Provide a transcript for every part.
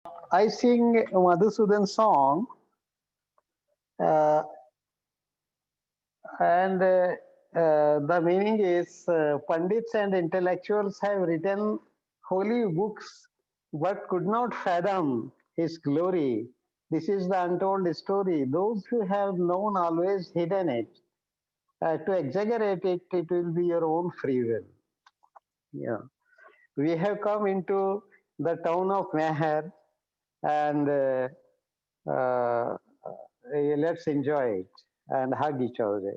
I sing Madhusudan song, uh, and the meaning is Pandits and intellectuals have written holy books but could not fathom his glory. This is the untold story. Those who have known always hidden it. To exaggerate it, it will be your own free will. Yeah. We have come into the town of Meher and let's enjoy it and hug each other.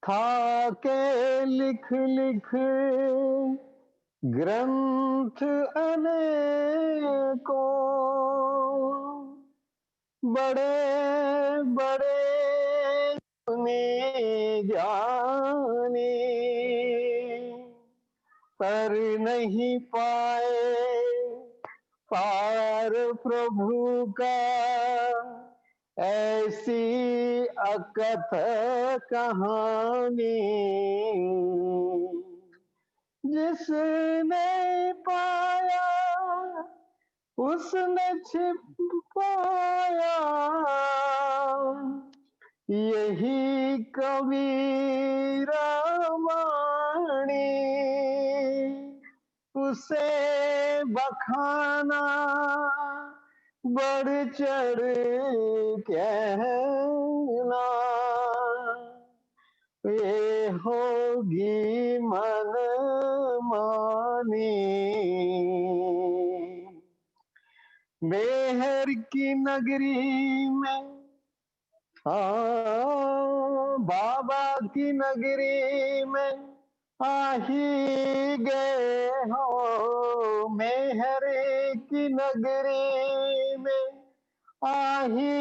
था के लिख लिख ग्रंथ अनेकों, बड़े बड़े मुनि ज्ञानी, पर नहीं पाए पार प्रभु का, ऐसी अकथ कहानी। जिसने पाया उसने छिपाया, यही कबीरा वाणी। उसे बखाना बढ़ चढ़ कहना, ये होगी मन मानी। मेहर की नगरी में, बाबा की नगरी में आ ही गए हो। मेहर की नगरी में आ ही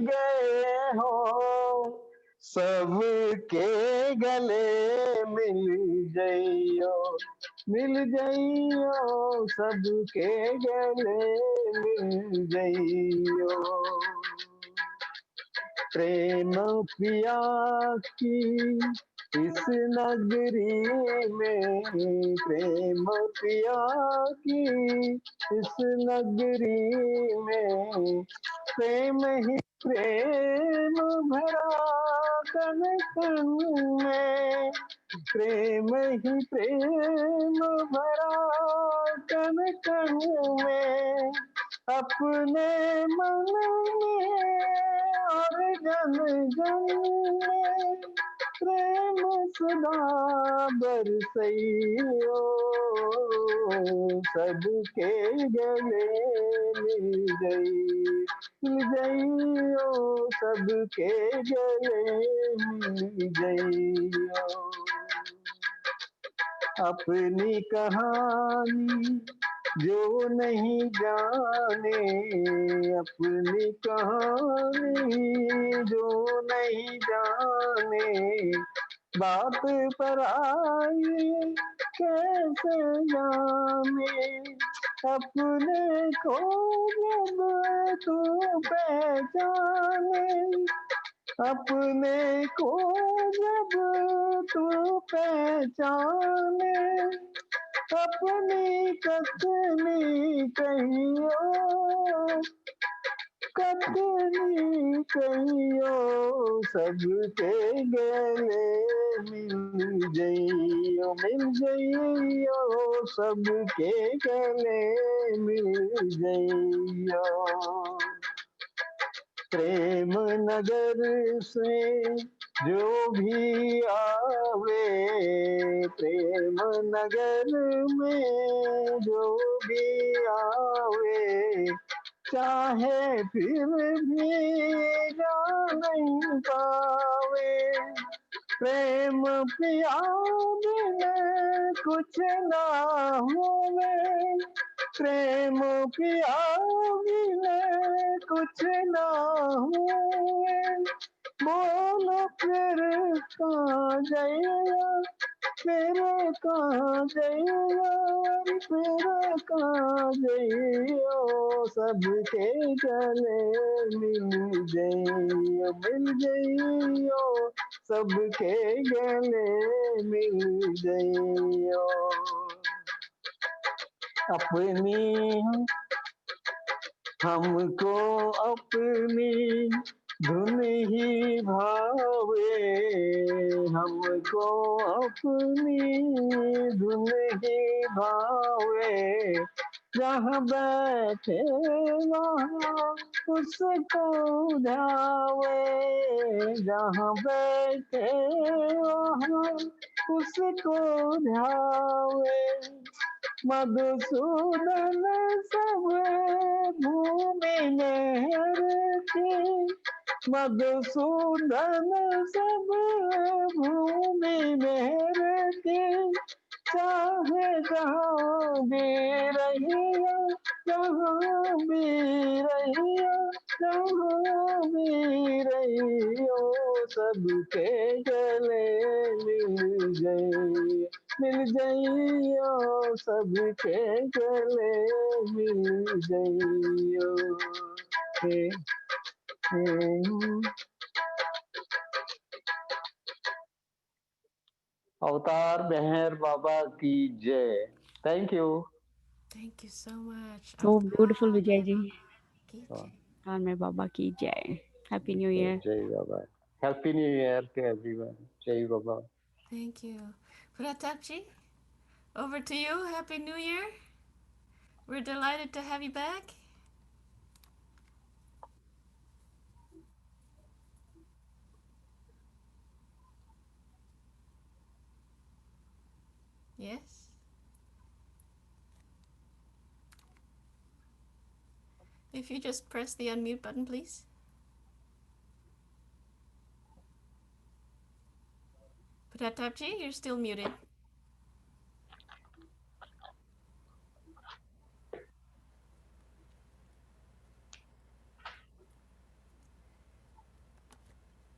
गए हो, सबके गले मिल जाइयो, मिल जाइयो, सबके गले मिल जाइयो। प्रेम पिया की इस नगरी में, प्रेम पिया की इस नगरी में, प्रेम ही प्रेम भरा कण कण में, प्रेम ही प्रेम भरा कण कण में। अपने मन में और जन जन में प्रेम सदा बरसइयो, सबके गले मिल जाइयो, सबके गले मिल जाइयो। अपनी कहानी जो नहीं जाने, अपनी कहानी जो नहीं जाने, बात पर आई कैसे जाने। अपने को जब तू पहचाने, अपने को जब तू पहचाने, अपनी कथनी कहियो, कथनी कहियो, सबके गले मिल जाइयो, मिल जाइयो, सबके गले मिल जाइयो। प्रेम नगर से जो भी आवे, प्रेम नगर में जो भी आवे, चाहे फिर भी जा नहीं पावे। प्रेम पिया बिन कुछ ना होवे, प्रेम पिया बिन कुछ ना हुए। बोलो फिर कहाँ जाइया, फिर कहाँ जाइया, फिर कहाँ जाइयो, सबके गले मिल जाइयो, मिल जाइयो, सबके गले मिल जाइयो। अपनी हमको अपनी धुन ही भावे, हमको अपनी धुन ही भावे, जहाँ बैठे वहाँ उसको ध्यावे, जहाँ बैठे वहाँ उसको ध्यावे, मधुसूदन सब भूमि में हरते, मधुसूदन सब भूमि में रहते, चाहे जहाँ भी रहिया, जहाँ भी रहिया, जहाँ भी रहियो, सबके गले मिल गई, मिल गईयो, सबके गले मिल गईयो। हे, हे, अवतार मेहर बाबा की जय। Thank you. Thank you so much. So beautiful, Vijay ji. Avtar. और मैं बाबा की जय. Happy New Year. जय बाबा। Happy new year to everyone. जय बाबा। Thank you. Pratapji, over to you. Happy New Year. We're delighted to have you back. Yes? If you just press the unmute button, please. Pratapji, you're still muted.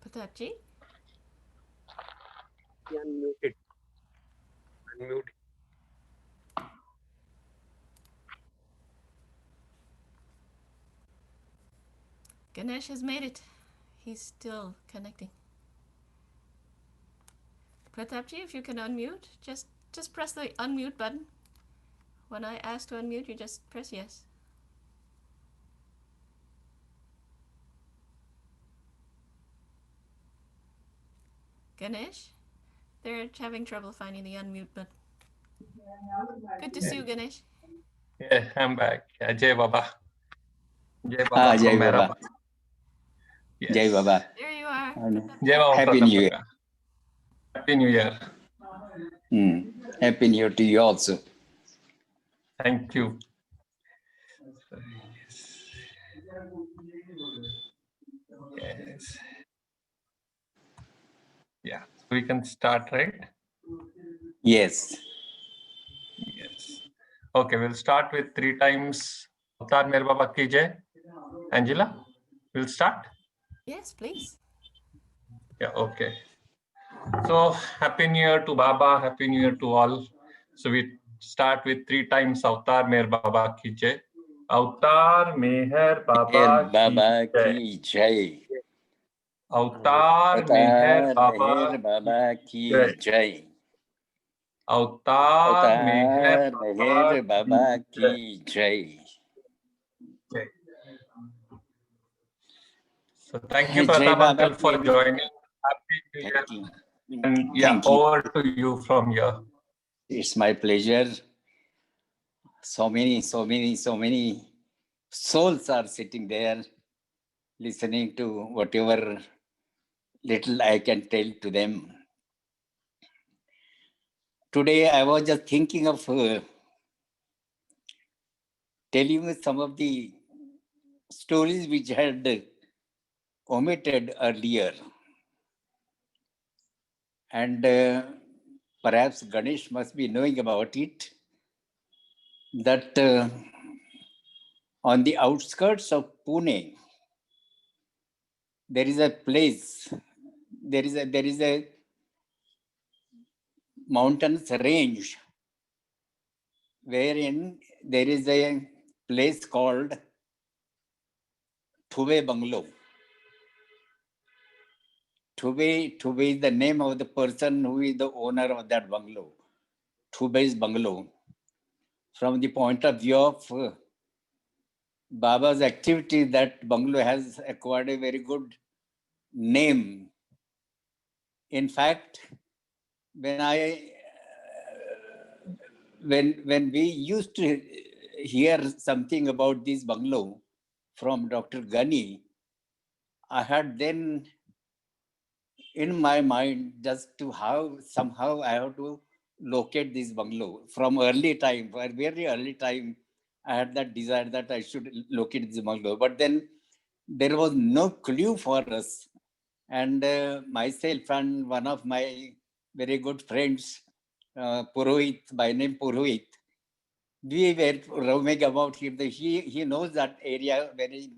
Pratapji? Unmuted. Unmute. Ganesh has made it. He's still connecting. Pratapji, if you can unmute, just press the unmute button. When I ask to unmute, you just press yes. Ganesh? They're having trouble finding the unmute button. Good to see you, Ganesh. Yeah, I'm back. Yeah, Jai Baba. Jai Baba Jai from Baba. Mehrabad. Yes. Jai Baba. There you are. Jai Baba Happy New Year. Pratap. Happy New Year. Happy New Year to you also. Thank you. Yes. Yeah, we can start, right? Yes. Yes. Okay, we'll start with 3 times Avtar Mer Baba Ki Jai. Angela, we'll start? Yes, please. Yeah, okay. So, Happy New Year to Baba, Happy New Year to all. So, we start with 3 times Avtar Mer Baba Ki Jai. Avtar Meher Baba Ki Jai. Avtar Meher Baba Ki Jai. Avtar Meher Baba Ki Jai. So thank you, Jai Pratap Baba uncle, for joining. Happy New Year. Thank you. And yeah, Thank you. over to you from here. It's my pleasure. So many souls are sitting there listening to whatever little I can tell to them. Today I was just thinking of telling you some of the stories which I had omitted earlier. And perhaps Ganesh must be knowing about it, that on the outskirts of Pune, there is a place, there is a mountainous range wherein there is a place called Thuve Bungalow. Thuve is the name of the person who is the owner of that bungalow. Thuve's Bungalow. from the point of view of Baba's activity, that bungalow has acquired a very good name. In fact, when when we used to hear something about this bungalow from Dr. Ghani, I had then in my mind just to how somehow I have to locate this bungalow from early time, for very early time. I had that desire that I should locate this bungalow, but then there was no clue for us. And myself and one of my very good friends, Purohit, by name Purohit, we were roaming about him. He knows that area very.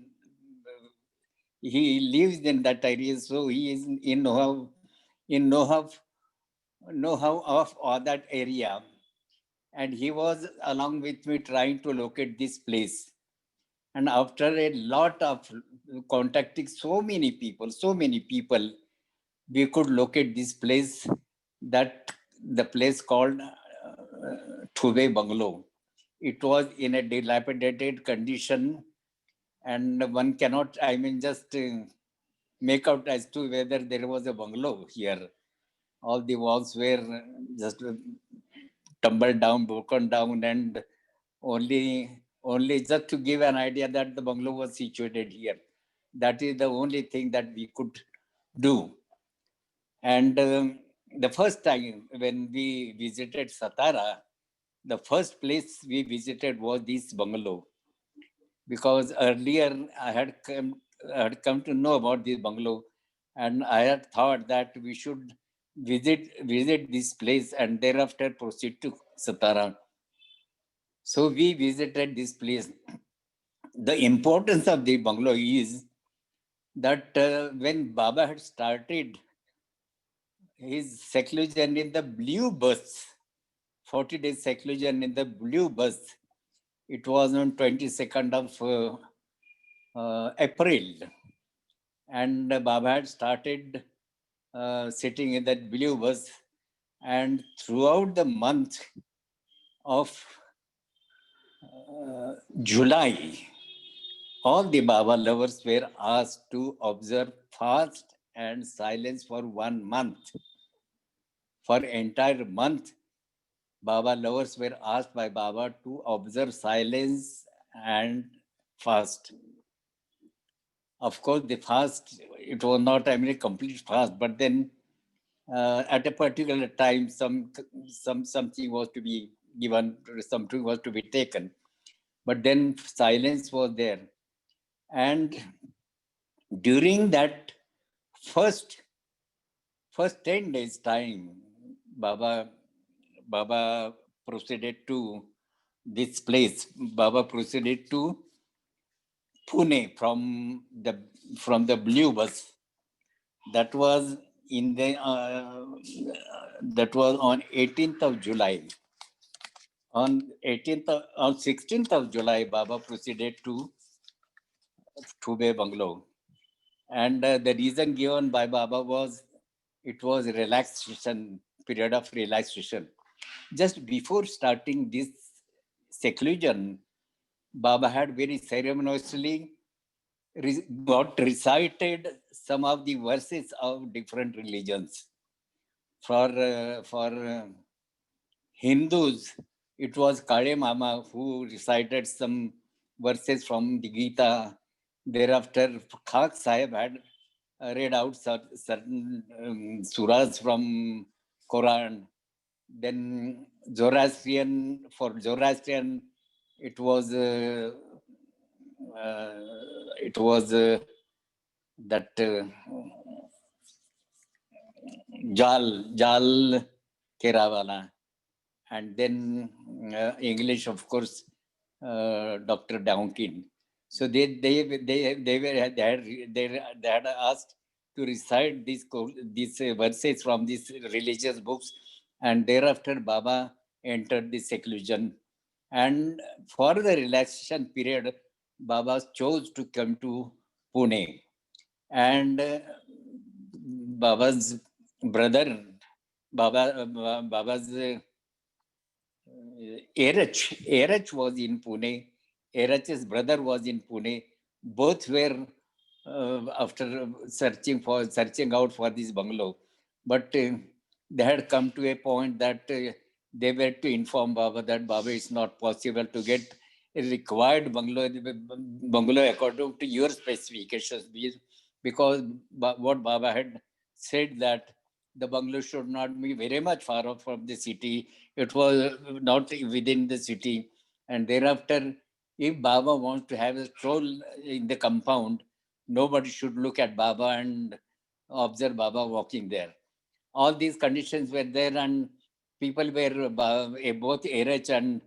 He lives in that area, so he is in know-how of all that area. And he was along with me trying to locate this place. And after a lot of contacting so many people, we could locate this place, that the place called Thube Bungalow. It was in a dilapidated condition, and one cannot, just make out as to whether there was a bungalow here. All the walls were just tumbled down, broken down, and only just to give an idea that the bungalow was situated here. That is the only thing that we could do. And the first time when we visited Satara, the first place we visited was this bungalow, because earlier I had come to know about this bungalow, and I had thought that we should visit this place and thereafter proceed to Satara. So we visited this place. The importance of the bungalow is that when Baba had started his seclusion in the blue bus, 40 days seclusion in the blue bus, it was on 22nd of April. And Baba had started sitting in that blue bus. And throughout the month of July, all the Baba lovers were asked to observe fast and silence for 1 month. For entire month, Baba lovers were asked by Baba to observe silence and fast. Of course, the fast, it was not a complete fast, but then at a particular time, something was to be given, something was to be taken. But then silence was there. And during that first 10 days time, Baba proceeded to this place. Baba proceeded to Pune from the blue bus. That was that was on 18th of July. On 16th of July, Baba proceeded to Thube Bungalow. And the reason given by Baba was, it was a relaxation, period of relaxation. Just before starting this seclusion, Baba had very ceremoniously recited some of the verses of different religions. For Hindus, it was Kale Mama who recited some verses from the Gita. Thereafter, Khak Sahib had read out certain surahs from Quran. Then for Zoroastrian, it was that Jal Kerawala. And then English, of course, Dr. Downkin. So they had asked to recite these verses from these religious books, and thereafter Baba entered the seclusion. And for the relaxation period, Baba chose to come to Pune, and Baba's brother, Baba's Erach was in Pune. Erach's brother was in Pune. Both were after searching out for this bungalow, but they had come to a point that they were to inform Baba that Baba, it's not possible to get a required bungalow according to your specifications, because what Baba had said that the bungalow should not be very much far off from the city. It was not within the city. And thereafter, if Baba wants to have a stroll in the compound, nobody should look at Baba and observe Baba walking there. All these conditions were there, and people were both Erech and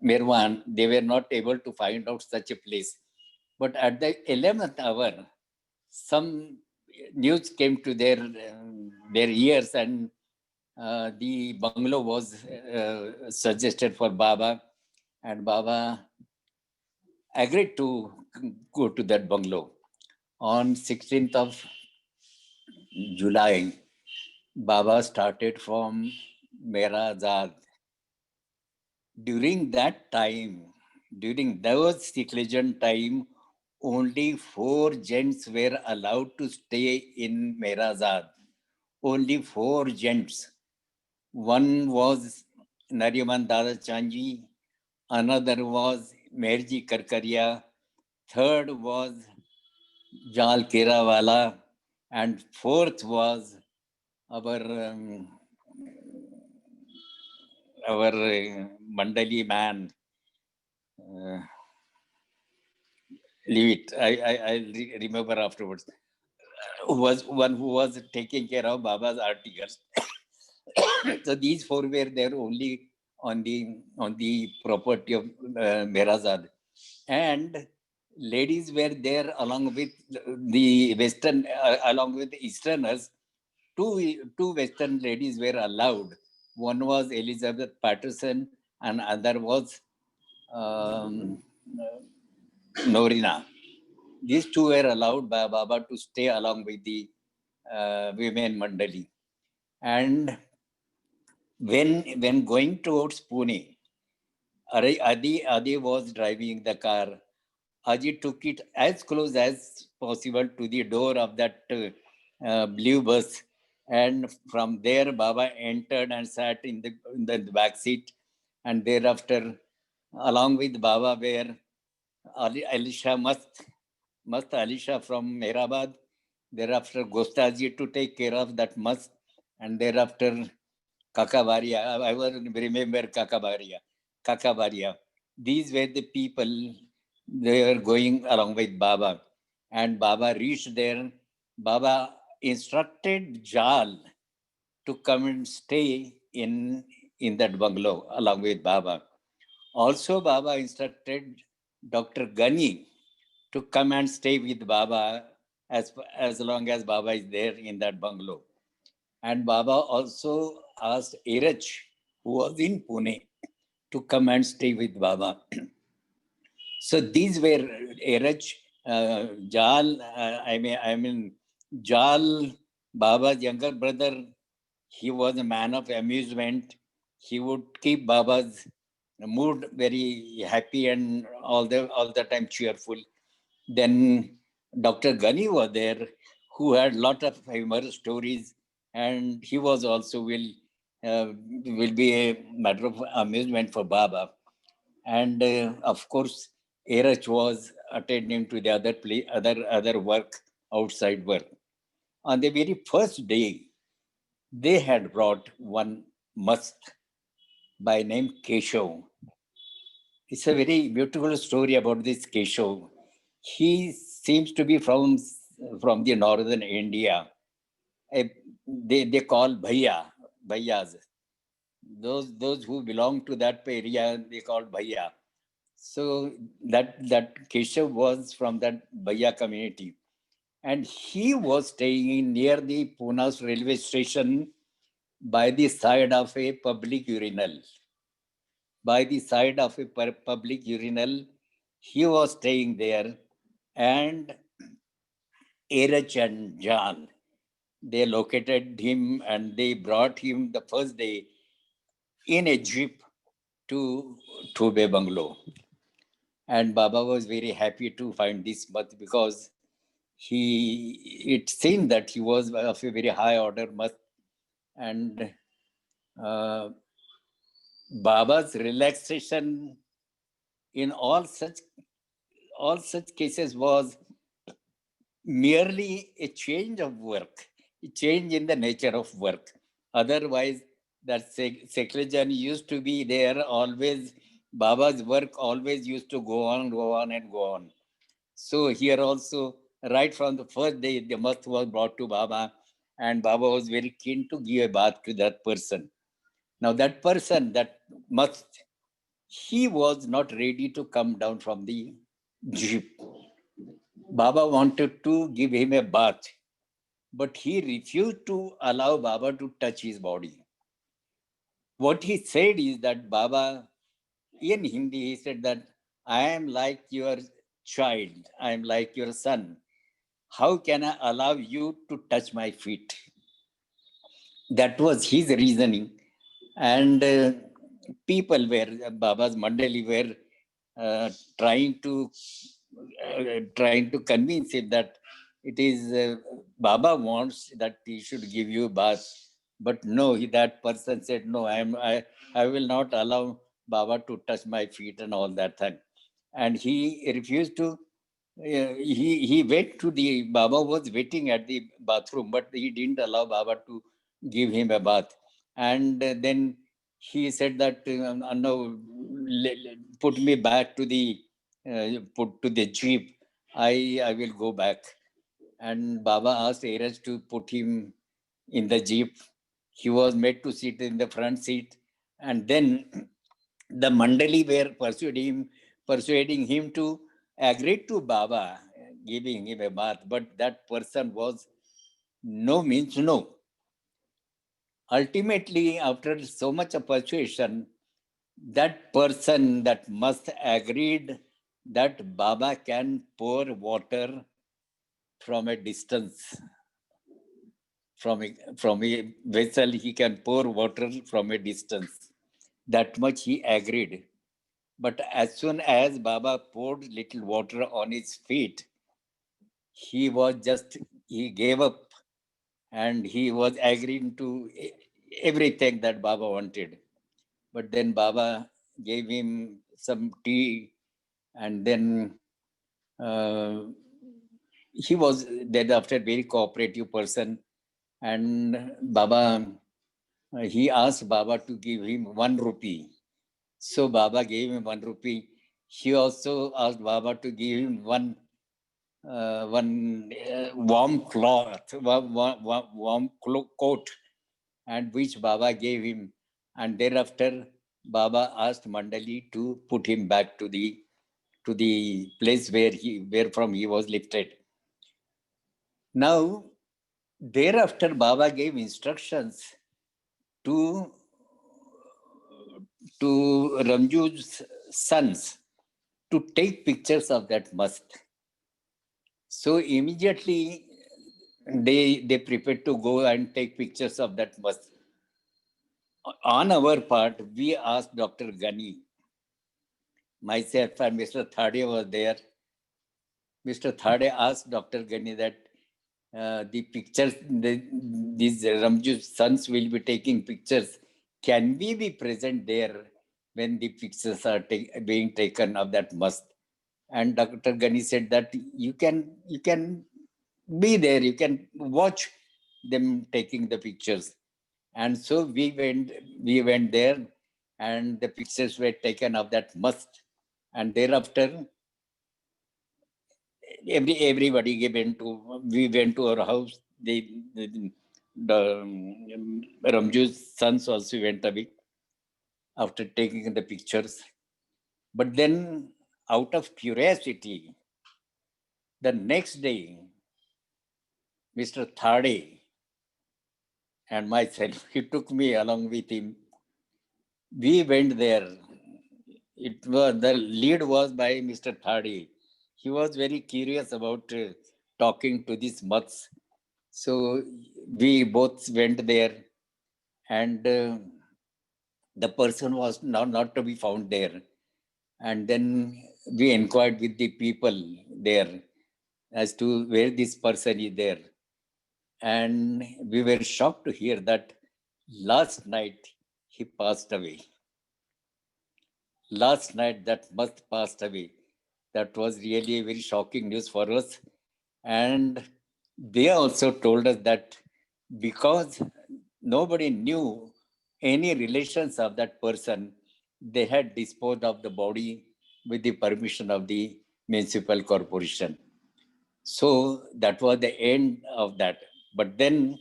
Mirwan, they were not able to find out such a place. But at the 11th hour, some news came to their ears, and the bungalow was suggested for Baba, and Baba agreed to go to that bungalow. On 16th of July, Baba started from Mera Azad. During that time, during those seclusion time, only 4 gents were allowed to stay in Mera Azad. Only 4 gents. One was Nariman Dada Chanji, another was Merji Karkaria, third was Jal Kerawala, and fourth was our Mandali man. Leave it. I'll remember afterwards. Was one who was taking care of Baba's articles. So these 4 were there only on the property of Merazad, and ladies were there along with the Western, along with the Easterners. Two Western ladies were allowed. One was Elizabeth Patterson, and other was Norina. These 2 were allowed by Baba to stay along with the women Mandali. And when going towards Pune, Adi was driving the car. Aji took it as close as possible to the door of that blue bus, and from there Baba entered and sat in the back seat, and thereafter, along with Baba, were Alisha Mast Alisha from Mehrabad, thereafter Gostaji to take care of that mast, and thereafter Kakabaria. I will remember Kakabaria. These were the people, they were going along with Baba. And Baba reached there. Baba instructed Jal to come and stay in that bungalow along with Baba. Also, Baba instructed Dr. Gani to come and stay with Baba as long as Baba is there in that bungalow. And Baba also asked Erach, who was in Pune, to come and stay with Baba. So these were Erach, Jal, Jal, Baba's younger brother. He was a man of amusement. He would keep Baba's mood very happy and all the time cheerful. Then Dr. Ghani was there, who had a lot of humorous stories, and he was also will be a matter of amusement for Baba. And of course, Erach was attending to the other work, outside work. On the very first day, they had brought one must by name Keshav. It's a very beautiful story about this Keshav. He seems to be from the northern India. They call bhaiyas. Those who belong to that area, they call bhaiya. So that Keshav was from that bhaiya community. And he was staying near the Pune railway station by the side of a public urinal. By the side of a public urinal, he was staying there, and Erach and Jan, they located him and they brought him the first day in a jeep to Thube Bungalow. And Baba was very happy to find this mutt because it seemed that he was of a very high order mutt. And Baba's relaxation in all such cases was merely a change of work, a change in the nature of work. Otherwise, that secularism used to be there always. Baba's work always used to go on and go on. So here also, right from the first day, the mutt was brought to Baba, and Baba was very keen to give a bath to that person. Now that person, that mutt, he was not ready to come down from the jeep. Baba wanted to give him a bath, but he refused to allow Baba to touch his body. What he said is that Baba, in Hindi, he said that I am like your child, I am like your son. How can I allow you to touch my feet? That was his reasoning. And people were, Baba's Mandali were trying to convince him that it is Baba wants that he should give you a bath. But no, that person said, no, I will not allow Baba to touch my feet and all that thing. And he refused to. He went to the Baba was waiting at the bathroom, but he didn't allow Baba to give him a bath. And then he said that no, put me back to the jeep. I will go back. And Baba asked Eras to put him in the jeep. He was made to sit in the front seat, and then the Mandali were persuading him to agree to Baba giving him a bath, but that person was no means no. Ultimately, after so much of persuasion, that person that must agreed that Baba can pour water from a distance. From a vessel, he can pour water from a distance. That much he agreed. But as soon as Baba poured little water on his feet, he gave up, and he was agreeing to everything that Baba wanted. But then Baba gave him some tea, and then he was thereafter very cooperative person. And Baba, he asked Baba to give him 1 rupee. So Baba gave him 1 rupee. He also asked Baba to give him one warm cloth, warm coat, and which Baba gave him. And thereafter, Baba asked Mandali to put him back to the place where from he was lifted. Now, thereafter, Baba gave instructions to Ramju's sons to take pictures of that mast. So immediately they prepared to go and take pictures of that mast. On our part, we asked Dr. Ghani, myself and Mr. Thade was there. Mr. Thade asked Dr. Ghani that the pictures, these Ramju's sons will be taking pictures. Can we be present there when the pictures are being taken of that mast? And Dr. Ghani said that you can be there, you can watch them taking the pictures. And so we went there, and the pictures were taken of that mast. And thereafter, everybody we went to our house. The Ramju's sons also went away after taking the pictures. But then, out of curiosity, the next day, Mr. Thade and myself, he took me along with him. We went there. The lead was by Mr. Thade. He was very curious about talking to these mutts. So we both went there, and The person was not to be found there. And then we inquired with the people there as to where this person is there. And we were shocked to hear that last night he passed away. Last night that must passed away. That was really a very shocking news for us. And they also told us that because nobody knew any relations of that person, they had disposed of the body with the permission of the municipal corporation. So that was the end of that. But then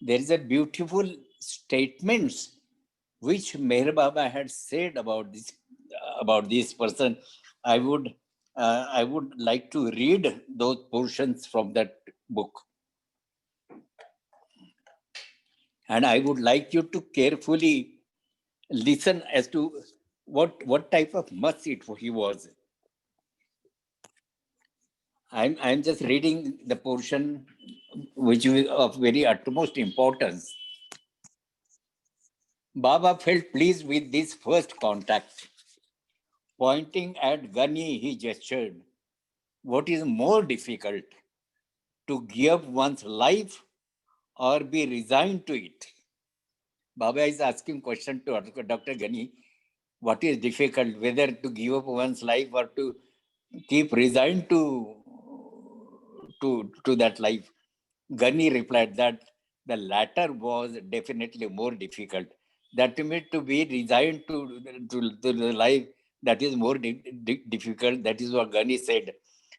there is a beautiful statements which Meher Baba had said about this person. I would like to read those portions from that book. And I would like you to carefully listen as to what type of masjid he was. I'm just reading the portion which is of very utmost importance. Baba felt pleased with this first contact. Pointing at Gani, he gestured. What is more difficult, to give one's life or be resigned to it? Baba is asking question to Dr. Gani. What is difficult, whether to give up one's life or to keep resigned to that life? Gani replied that the latter was definitely more difficult. That means to be resigned to the life, that is more difficult. That is what Gani said.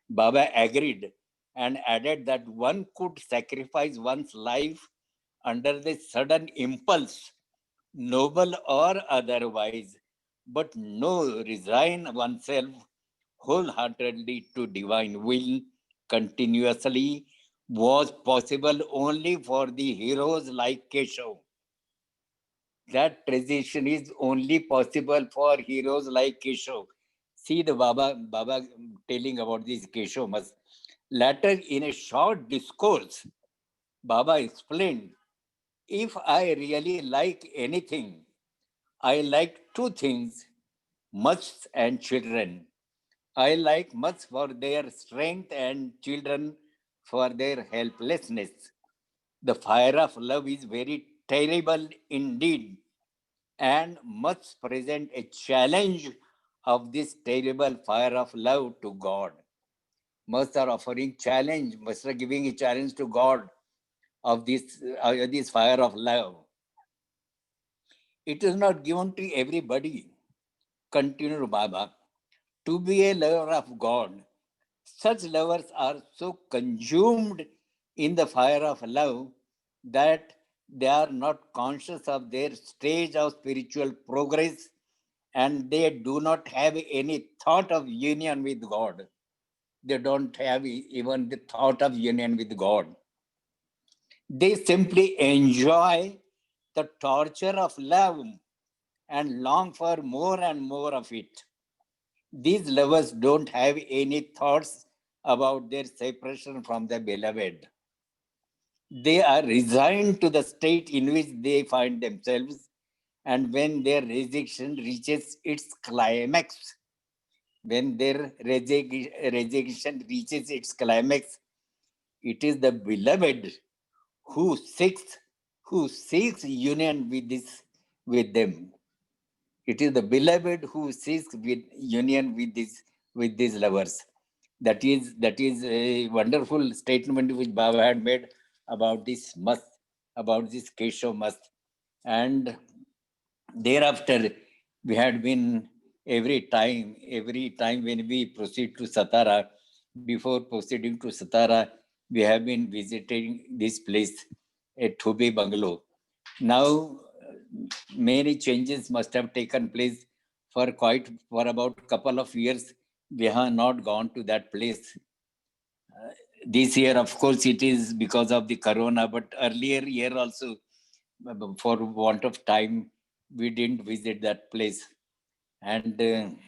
Baba agreed and added that one could sacrifice one's life under the sudden impulse, noble or otherwise, but no resign oneself wholeheartedly to divine will continuously was possible only for the heroes like Keshav. That transition is only possible for heroes like Keshav. See the Baba telling about this Keshav. Later, in a short discourse, Baba explained, if I really like anything, I like two things, much and children. I like much for their strength and children for their helplessness. The fire of love is very terrible indeed, and must present a challenge of this terrible fire of love to God. Must are offering challenge, must are giving a challenge to God of this fire of love. It is not given to everybody. Continued Baba. To be a lover of God, such lovers are so consumed in the fire of love that they are not conscious of their stage of spiritual progress, and they do not have any thought of union with God. They don't have even the thought of union with God. They simply enjoy the torture of love and long for more and more of it. These lovers don't have any thoughts about their separation from the beloved. They are resigned to the state in which they find themselves, and when their rejection reaches its climax, when their rejection reaches its climax, it is the beloved who seeks union with them. It is the beloved who seeks union with these lovers. That is a wonderful statement which Baba had made about this mast, about this Keshav mast. And thereafter, we had been every time when we proceed to Satara, before proceeding to Satara, we have been visiting this place at Thubi Bungalow. Now, many changes must have taken place for about a couple of years. We have not gone to that place. This year, of course, it is because of the corona, but earlier year also, for want of time, we didn't visit that place. And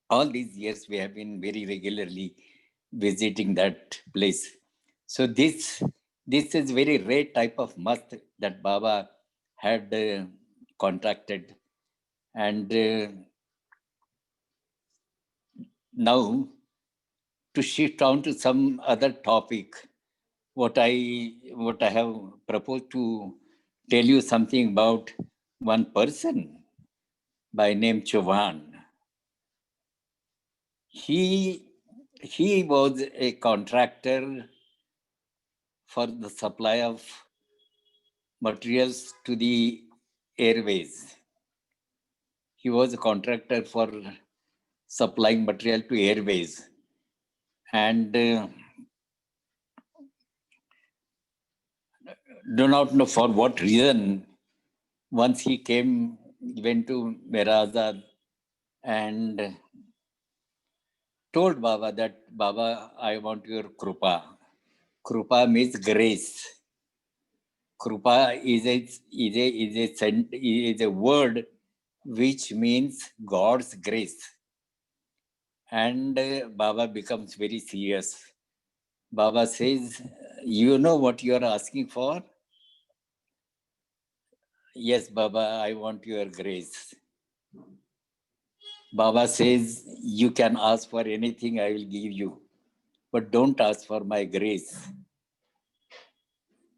all these years, we have been very regularly visiting that place. So this is very rare type of mast that Baba had contracted. And now to shift on to some other topic, what I have proposed to tell you something about one person by name Chauhan. He was a contractor for the supply of materials to the airways. He was a contractor for supplying material to airways. And do not know for what reason, once he went to Mirazad and told Baba that, Baba, I want your Krupa. Krupa means grace. Krupa is a word which means God's grace. And Baba becomes very serious. Baba says, you know what you are asking for? Yes, Baba, I want your grace. Baba says, you can ask for anything, I will give you, but don't ask for my grace.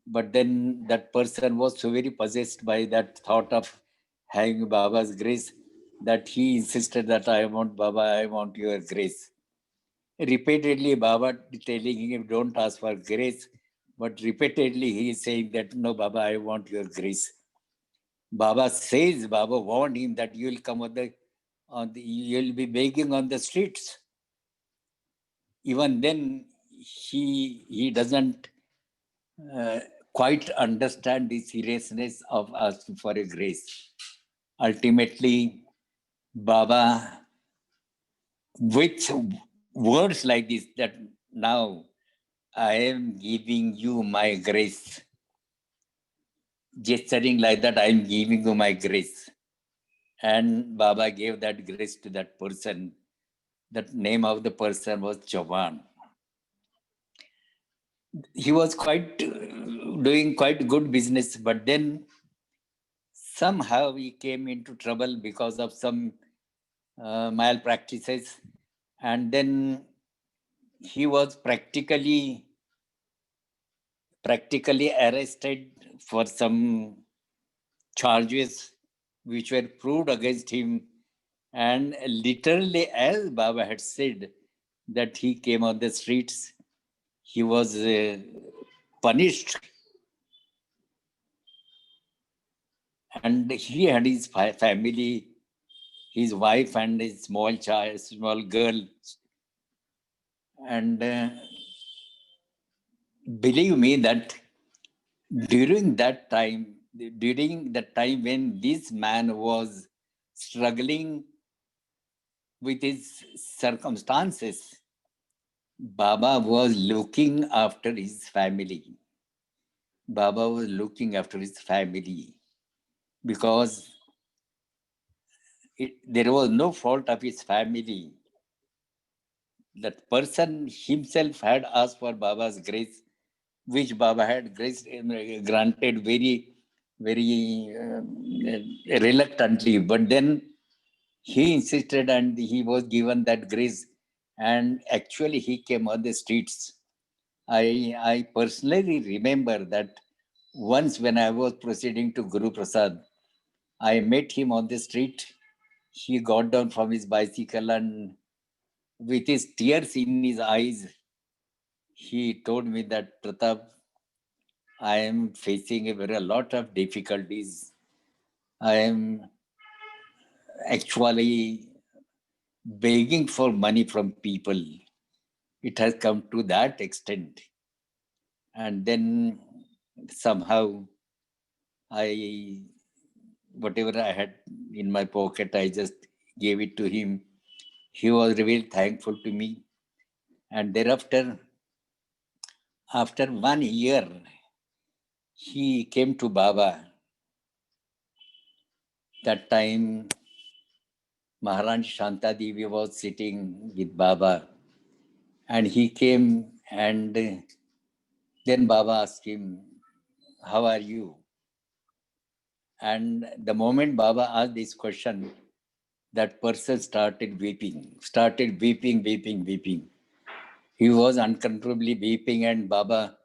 But then that person was so very possessed by that thought of having Baba's grace that he insisted that I want Baba, I want your grace. Repeatedly, Baba telling him, don't ask for grace, but repeatedly he is saying that, no, Baba, I want your grace. Baba says, Baba warned him that you will come you will be begging on the streets. Even then, he doesn't quite understand the seriousness of asking for a grace. Ultimately, Baba, with words like this, that now I am giving you my grace. Gesturing like that, I am giving you my grace. And Baba gave that grace to that person. That name of the person was Chauhan. He was doing quite good business, but then somehow he came into trouble because of some malpractices, and then he was practically arrested for some charges which were proved against him. And literally, as Baba had said, that he came on the streets, he was punished. And he had his family, his wife and his small child, small girl. And believe me that during that time when this man was struggling with his circumstances, Baba was looking after his family. Baba was looking after his family because there was no fault of his family. That person himself had asked for Baba's grace, which Baba had granted very, very reluctantly. But then he insisted and he was given that grace. And actually he came on the streets. I personally remember that once when I was proceeding to Guru Prasad, I met him on the street. He got down from his bicycle and with his tears in his eyes, he told me that, Pratap, I am facing a lot of difficulties. I am actually begging for money from people. It has come to that extent. And then somehow whatever I had in my pocket, I just gave it to him. He was really thankful to me. And thereafter, after 1 year, he came to Baba. That time, Maharani Shanta Devi was sitting with Baba. And he came and then Baba asked him, how are you? And the moment Baba asked this question, that person started weeping. He was uncontrollably weeping, and Baba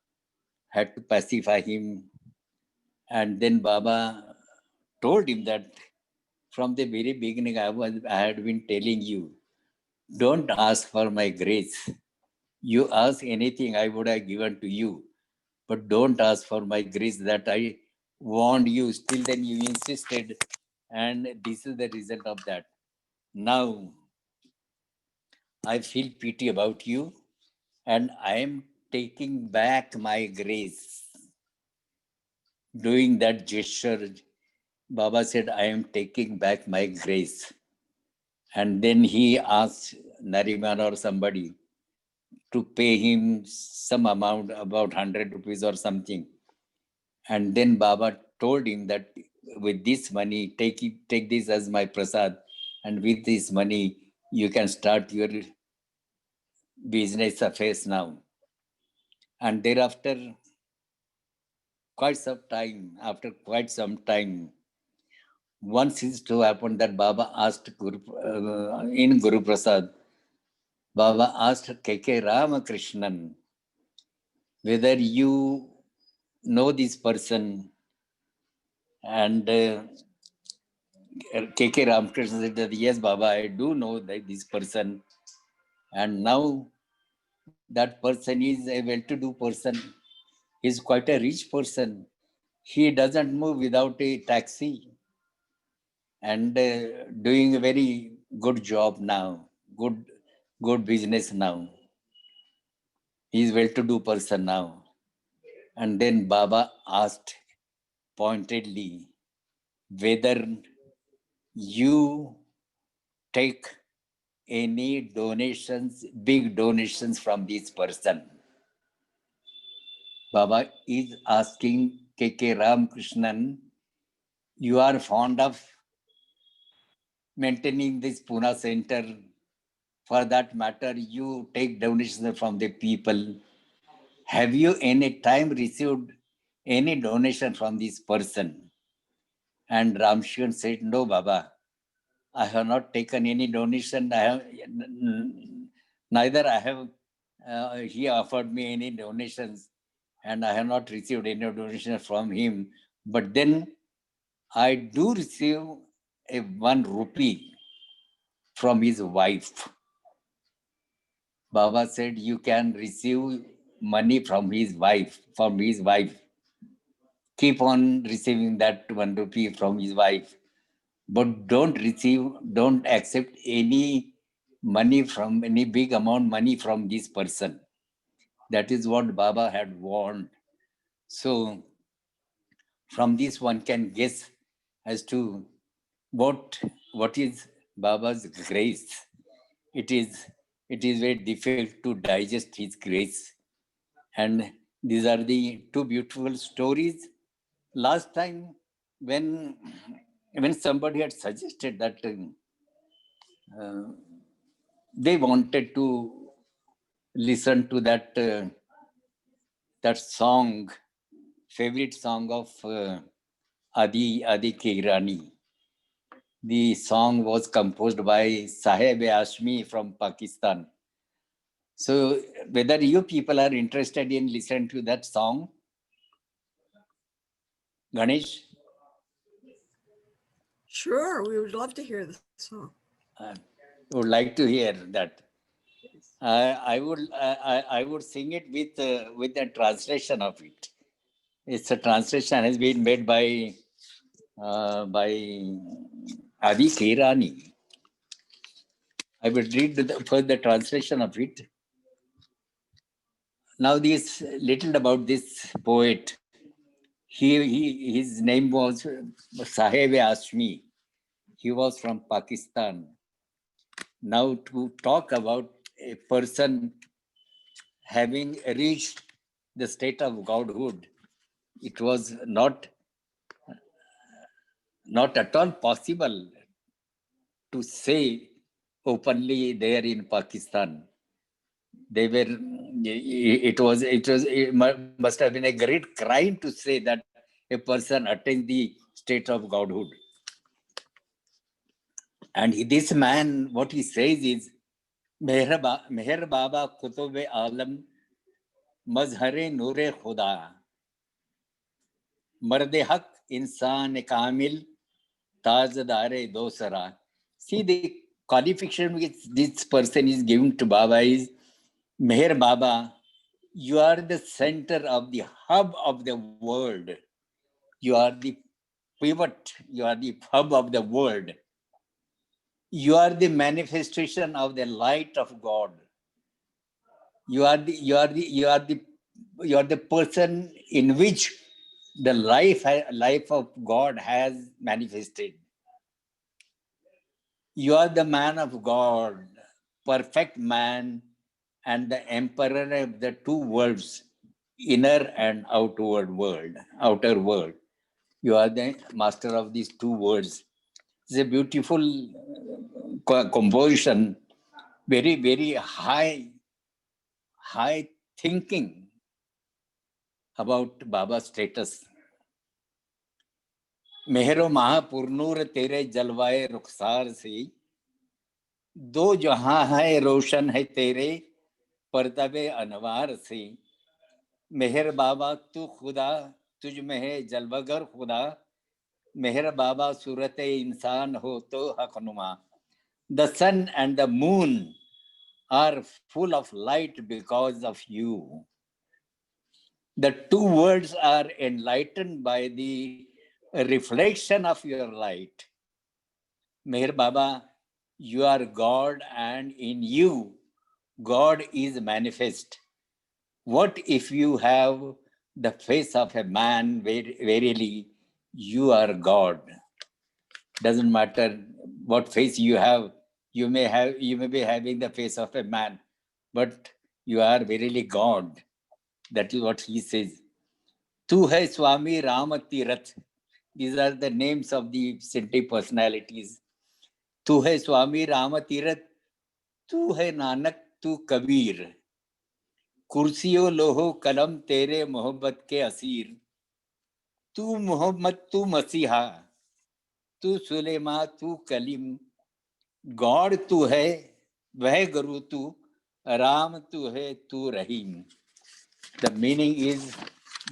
had to pacify him. And then Baba told him that from the very beginning, I had been telling you, don't ask for my grace. You ask anything, I would have given to you. But don't ask for my grace that I warned you. Still then you insisted. And this is the result of that. Now, I feel pity about you, and I am taking back my grace. Doing that gesture, Baba said, I am taking back my grace. And then he asked Nariman or somebody to pay him some amount, about 100 rupees or something. And then Baba told him that with this money, take this as my prasad, and with this money, you can start your business affairs now. And thereafter, after quite some time, once it so happened that Baba asked in Guru Prasad, Baba asked K.K. Ramakrishnan whether you know this person, and K.K. Ramakrishnan said that yes, Baba, I do know that this person, and now that person is a well-to-do person. He's quite a rich person. He doesn't move without a taxi, and doing a very good job now, good business now. He's well-to-do person now. And then Baba asked pointedly whether you take any donations, big donations from this person. Baba is asking K.K. Ramakrishnan, you are fond of maintaining this Pune center. For that matter, you take donations from the people. Have you any time received any donation from this person? And Ramsharan said, no, Baba, I have not taken any donation. Neither I have, he offered me any donations, and I have not received any donation from him. But then I do receive a 1 rupee from his wife. Baba said, you can receive money from his wife, Keep on receiving that 1 rupee from his wife. But don't accept any money from, any big amount money from this person. That is what Baba had warned. So from this one can guess as to what is Baba's grace. It is very difficult to digest his grace. And these are the 2 beautiful stories. Last time when somebody had suggested that they wanted to listen to that song, favorite song of Adi Kirani. The song was composed by Sahib Ashmi from Pakistan. So whether you people are interested in listening to that song, Ganesh? Sure, we would love to hear the song. Would like to hear that. I would sing it with a translation of it. It's a translation has been made by Adi Kirani. I will read the translation of it. Now, this little about this poet. His name was Sahib Ashmi. He was from Pakistan. Now, to talk about a person having reached the state of godhood, it was not at all possible to say openly there in Pakistan. It must have been a great crime to say that a person attained the state of godhood. And this man, what he says is, Meher Baba Kutub Alam Mazhare Noore Khuda Marde Haq Insan Kamil Tajdare Dosara. See, the qualification which this person is giving to Baba is, Meher Baba, you are the center of the hub of the world. You are the pivot. You are the hub of the world. You are the manifestation of the light of God. You are the person in which the life of God has manifested. You are the man of God, perfect man, and the emperor of the two worlds, inner and outer world. You are the master of these two worlds. It's a beautiful composition, very, very high thinking about Baba's status. मेहरो महापुरनूर तेरे जलवाए रुखसार से, दो जहां है रोशन है तेरे परतबे अनवार से. मेहर बाबा तू खुदा, तुझ में है जलवगर खुदा. मेहर बाबा सूरत इंसान हो तो हकनुमा. The sun and the moon are full of light because of you. The two worlds are enlightened by the reflection of your light. Meher Baba, you are God, and in you, God is manifest. What if you have the face of a man? Verily, you are God. Doesn't matter what face you have. You may be having the face of a man, but you are verily God. That is what he says. Tu hai Swami Ram Tirath. These are the names of the saintly personalities. Tu hai Swami Ram Tirath. Tu hai Nanak, tu Kabir. कुर्सियों लोहो कलम तेरे मोहब्बत के Asir. तू मोहम्मद, तू मसीहा, तू सुलेमा, तू कलीम. गॉड तू है, वह गुरु तू, राम तू है, तू रहीम. The meaning is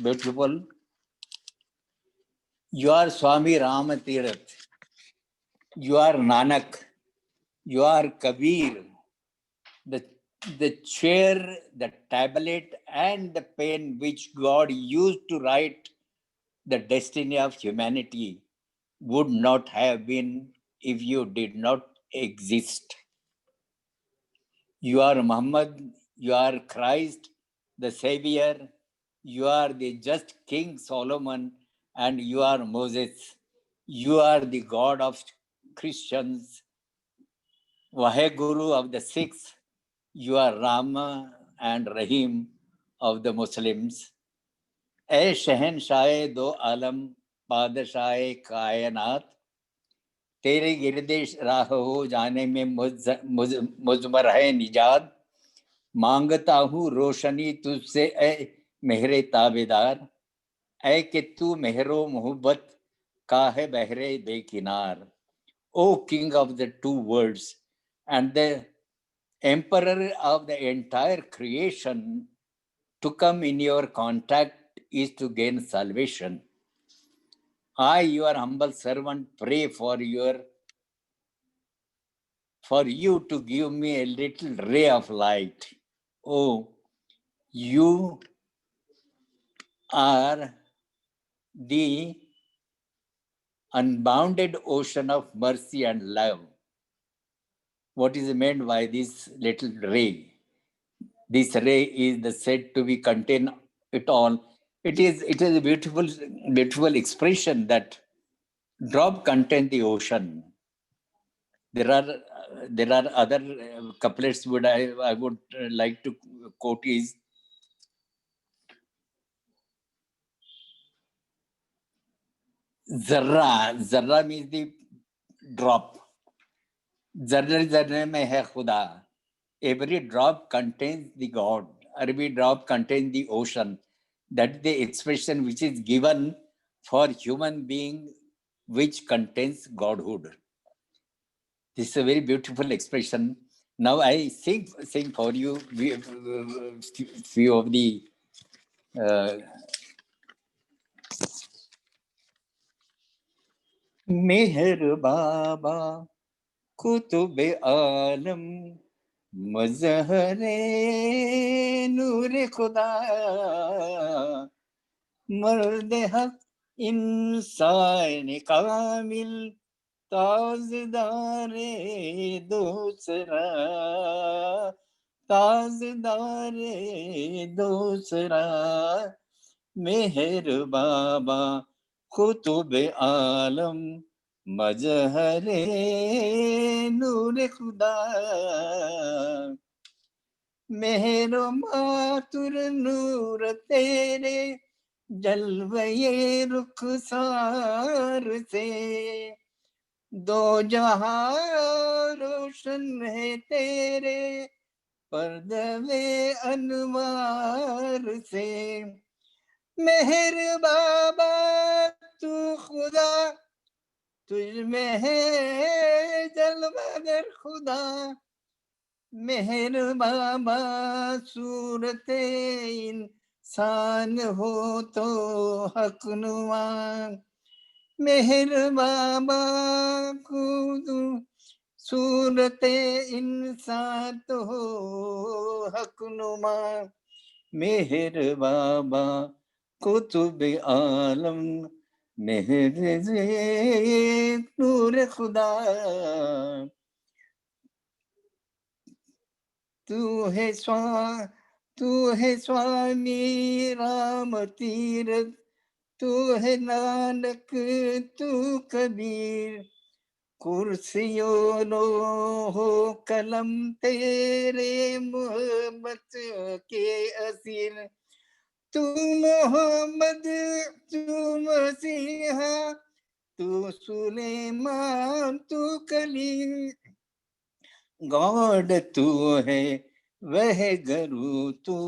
beautiful. You are Swami Ram Tirath. You are Nanak. You are Kabir. The chair, the tablet, and the pen which God used to write the destiny of humanity would not have been if you did not exist. You are Muhammad, you are Christ, the Savior, you are the just King Solomon, and you are Moses. You are the God of Christians, Waheguru of the Sikhs. You are Rama and Rahim of the Muslims. ए शहनशाह दो आलम बादशाह कायनात, तेरे गिरदेश राह हो जाने में मुजमर है निजात. मांगता हूँ रोशनी तुझसे ए मेहरे ताबेदार. ऐ कि तू मेहरो मोहब्बत का है बहरे बेकिनार. O King of the two worlds and the Emperor of the entire creation, to come in your contact is to gain salvation. I, your humble servant, pray for you to give me a little ray of light. Oh, you are the unbounded ocean of mercy and love. What is meant by this little ray? This ray is said to be contain it all. It is a beautiful expression that drop contain the ocean. There are other couplets I would like to quote is, Zarra means the drop. Zarra mein hai Khuda. Every drop contains the God. Every drop contains the ocean. That is the expression which is given for human being which contains Godhood. This is a very beautiful expression. Now I sing for you few of the मेहर बाबा कुतुबे आलम मजहरे नूर खुदा मर्द हक इंसान कामिल ताजदारे दूसरा ताजदारे दूसरा मेहर बाबा कुतुब आलम मजहरे नूर खुदा मेहर मातुर नूर तेरे जलवे रुखसार से दो जहां रोशन है तेरे पर्दवे अनवार से मेहर बाबा तू खुदा तुझ में है जलवागर खुदा मेहर बाबा सूरत इंसान हो तो हकनुमा मेहर बाबा खुद सूरत इंसान तो हो हकनुमा मेहर बाबा कुतुब आलम मेहर नूर खुदा तू है स्वामी राम तीरथ तू है नानक तू कबीर कुर्सियों लो हो कलम तेरे मोहब्बत के असीर तू मोहम्मद तू मसीहा तू सुलेमान तू कलीम गॉड तू है वह गुरु तू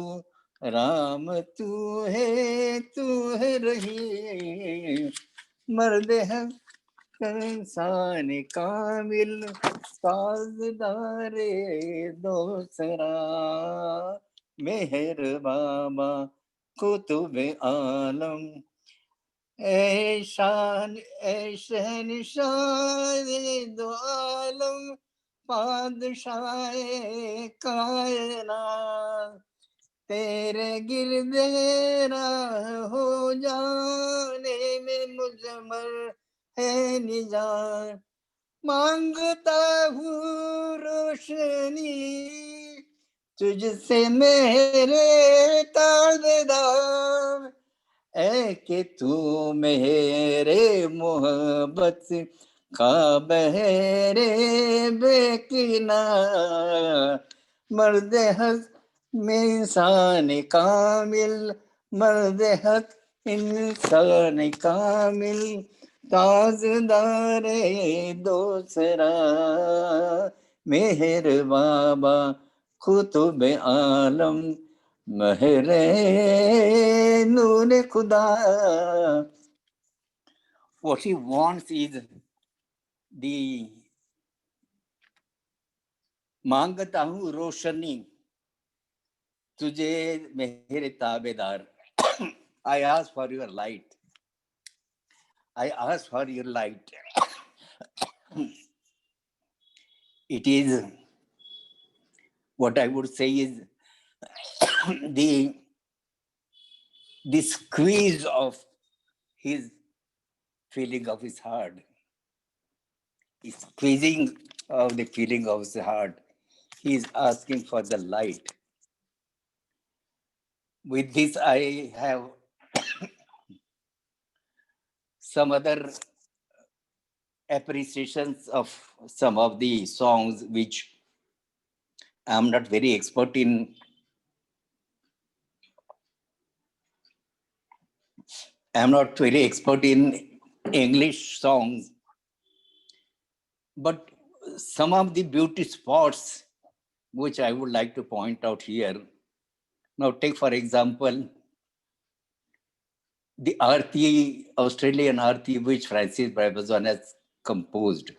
राम तू है रही मर्द है इंसान कामिल साजदारे दोसरा मेहर बाबा कुतुब आलम ऐशान ऐशन शान दो आलम पादशाह कायनात तेरे गिरदेरा हो जाने में मुजमर है निजात मांगता हूँ रोशनी तुझसे मेरे ताबेदार ऐ कि तू मेरे मोहब्बत का बहरे बेकिना मर्द हक में इंसान कामिल मर्द हक इंसान कामिल ताजदारे दोसरा मेहर बाबा कुतुब आलम महरे नूर खुदा. What he wants is the मांगता हूँ रोशनी तुझे मेरे ताबेदार. I ask for your light. I ask for your light. It is what I would say is the squeeze of his feeling of his heart. Is squeezing of the feeling of his heart. He is asking for the light. With this, I have some other appreciations of some of the songs which I'm not very expert in. I'm not very expert in English songs, but some of the beauty spots which I would like to point out here. Now take for example, the Aarti, Australian Aarti, which Francis Brabazon has composed.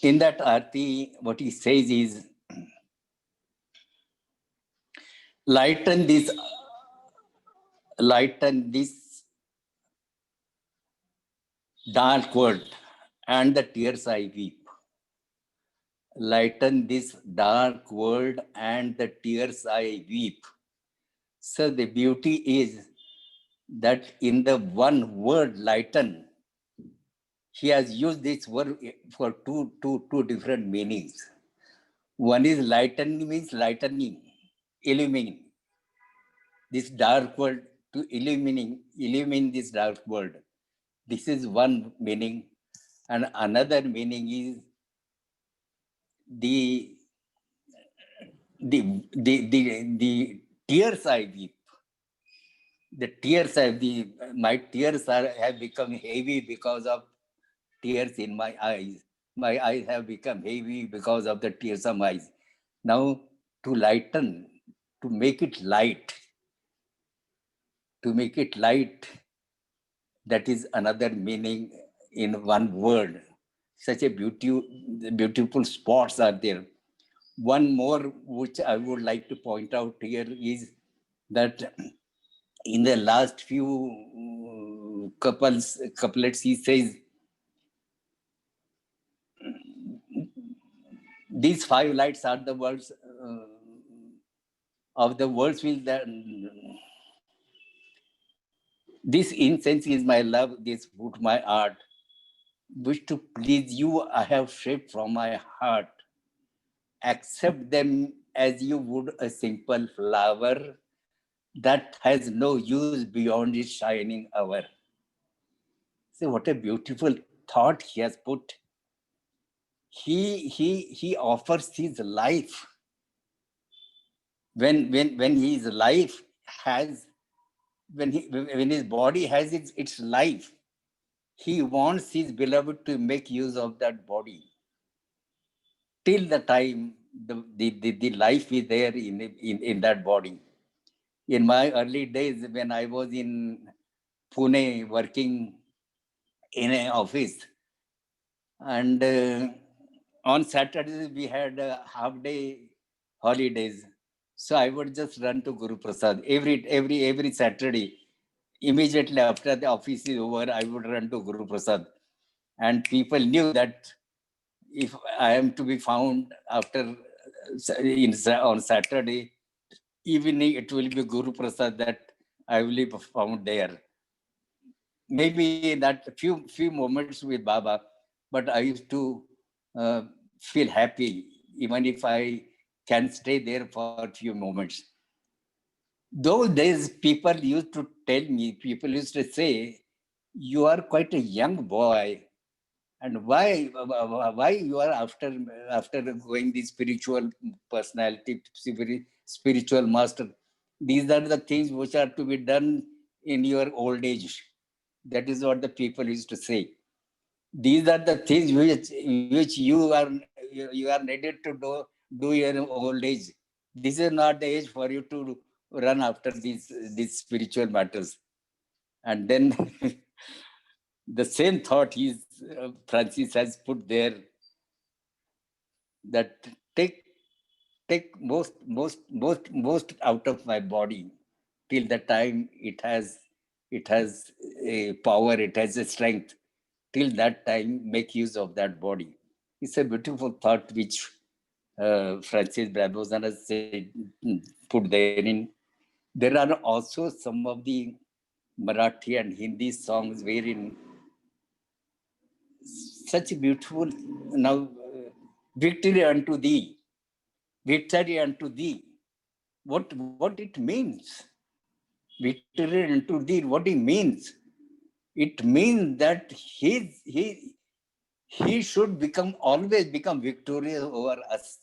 In that Aarti, what he says is, lighten this dark world and the tears I weep. Lighten this dark world and the tears I weep. So the beauty is that in the one word, lighten, he has used this word for two different meanings. One is lighten means lightening, illumining this dark world, to illumine this dark world. This is one meaning. And another meaning is the tears I weep. The tears my tears have become heavy because of tears in my eyes. My eyes have become heavy because of the tears of my eyes. Now, to lighten, to make it light, that is another meaning in one word. Such a beautiful spots are there. One more which I would like to point out here is that in the last few couplets, he says, these five lights are the words of the world's will. That this incense is my love, this wood my art, which to please you I have shaped from my heart. Accept them as you would a simple flower that has no use beyond its shining hour. See what a beautiful thought he has put. He offers his life. When his life has, when his body has its life, he wants his beloved to make use of that body till the time the life is there in that body. In my early days, when I was in Pune working in an office, and on Saturdays we had half-day holidays, so I would just run to Guru Prasad every Saturday. Immediately after the office is over, I would run to Guru Prasad, and people knew that if I am to be found on Saturday evening, it will be Guru Prasad that I will be found there. Maybe that few moments with Baba, but I used to feel happy even if I can stay there for a few moments. Those days, people used to say, you are quite a young boy, and why you are after going the spiritual personality, spiritual master. These are the things which are to be done in your old age. That is what the people used to say. These are the things which you are needed to do in old age. This is not the age for you to run after these spiritual matters. And then the same thought Francis has put there, that take most out of my body till the time it has a power, it has a strength. Till that time, make use of that body. It's a beautiful thought which Francis Brabazon has put therein. There are also some of the Marathi and Hindi songs wherein such beautiful, now, victory unto thee, what it means. Victory unto thee, what it means. It means that he should always become victorious over us.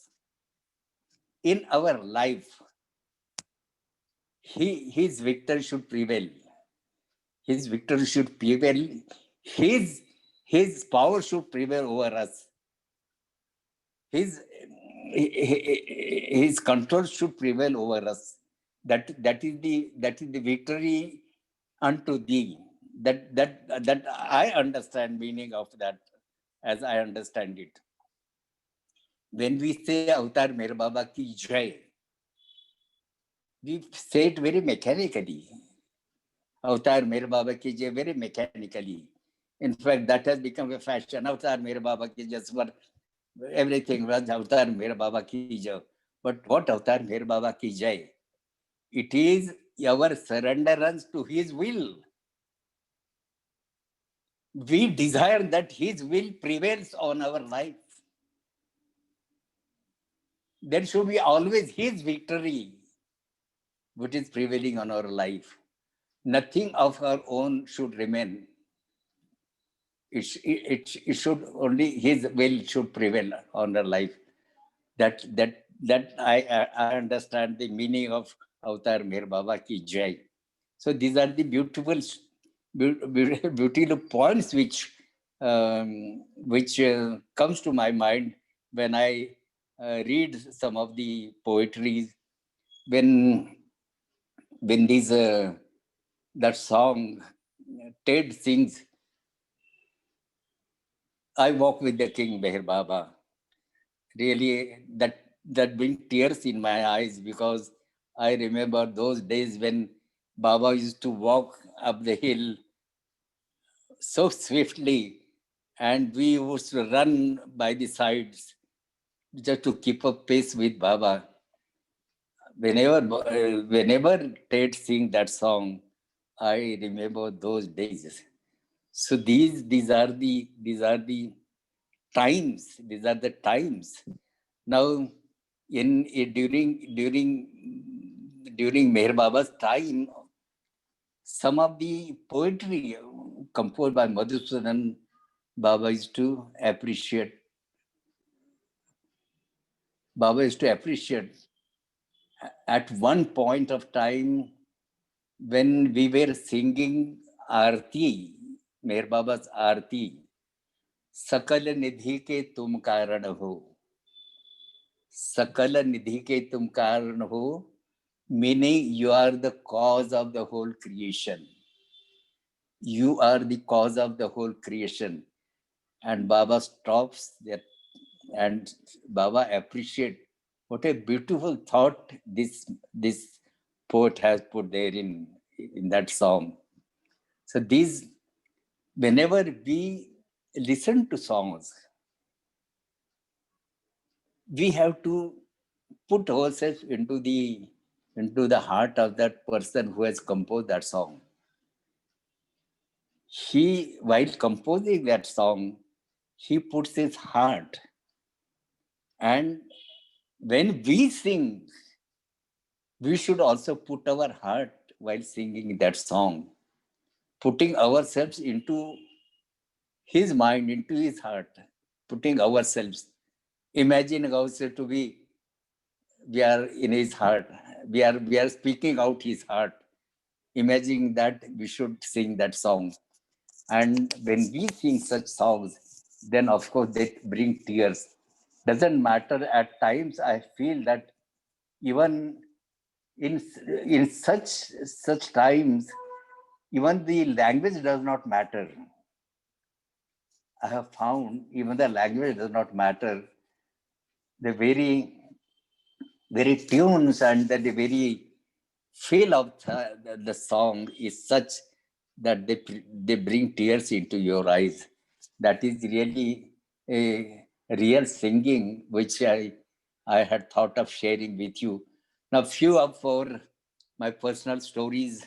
In our life, his victory should prevail. His victory should prevail. His power should prevail over us. His control should prevail over us. That is the victory unto thee. That I understand meaning of that as I understand it. When we say Avatar Mere Baba Ki Jai, we say it very mechanically. Avatar Mere Baba Ki Jai very mechanically. In fact, that has become a fashion. Avatar Mere Baba Ki Jai, for everything was Avatar Mere Baba Ki Jai. But what Avatar Mere Baba Ki Jai? It is our surrenderance to his will. We desire that his will prevails on our life. There should be always his victory, which is prevailing on our life. Nothing of our own should remain. It should only his will should prevail on our life. That I understand the meaning of Avatar Mere Baba Ki Jai. So these are the beautiful points which comes to my mind when I read some of the poetry. When these that song Ted sings, I walk with the King Meher Baba. Really, that brings tears in my eyes, because I remember those days when Baba used to walk up the hill so swiftly, and we used to run by the sides just to keep up pace with Baba. Whenever Ted sings that song, I remember those days. So these are the times. These are the times. Now, during Meher Baba's time, some of the poetry composed by Madhusudan Baba used to appreciate. At one point of time, when we were singing Aarti, Meher Baba's Aarti, सकल निधि के तुम कारण हो, सकल निधि के तुम कारण हो, meaning you are the cause of the whole creation. You are the cause of the whole creation. And Baba stops there, and Baba appreciate what a beautiful thought this poet has put there in that song. So these, whenever we listen to songs, we have to put ourselves into the heart of that person who has composed that song. He, while composing that song, he puts his heart. And when we sing, we should also put our heart while singing that song, putting ourselves into his mind, into his heart, putting ourselves, imagining ourselves to be, we are in his heart, we are speaking out his heart, imagining that we should sing that song. And when we sing such songs, then of course they bring tears. Doesn't matter, at times I feel that even in such times, even the language does not matter. I have found even the language does not matter. The very tunes and the very feel of the song is such that they bring tears into your eyes. That is really a real singing, which I had thought of sharing with you. Now, few of my personal stories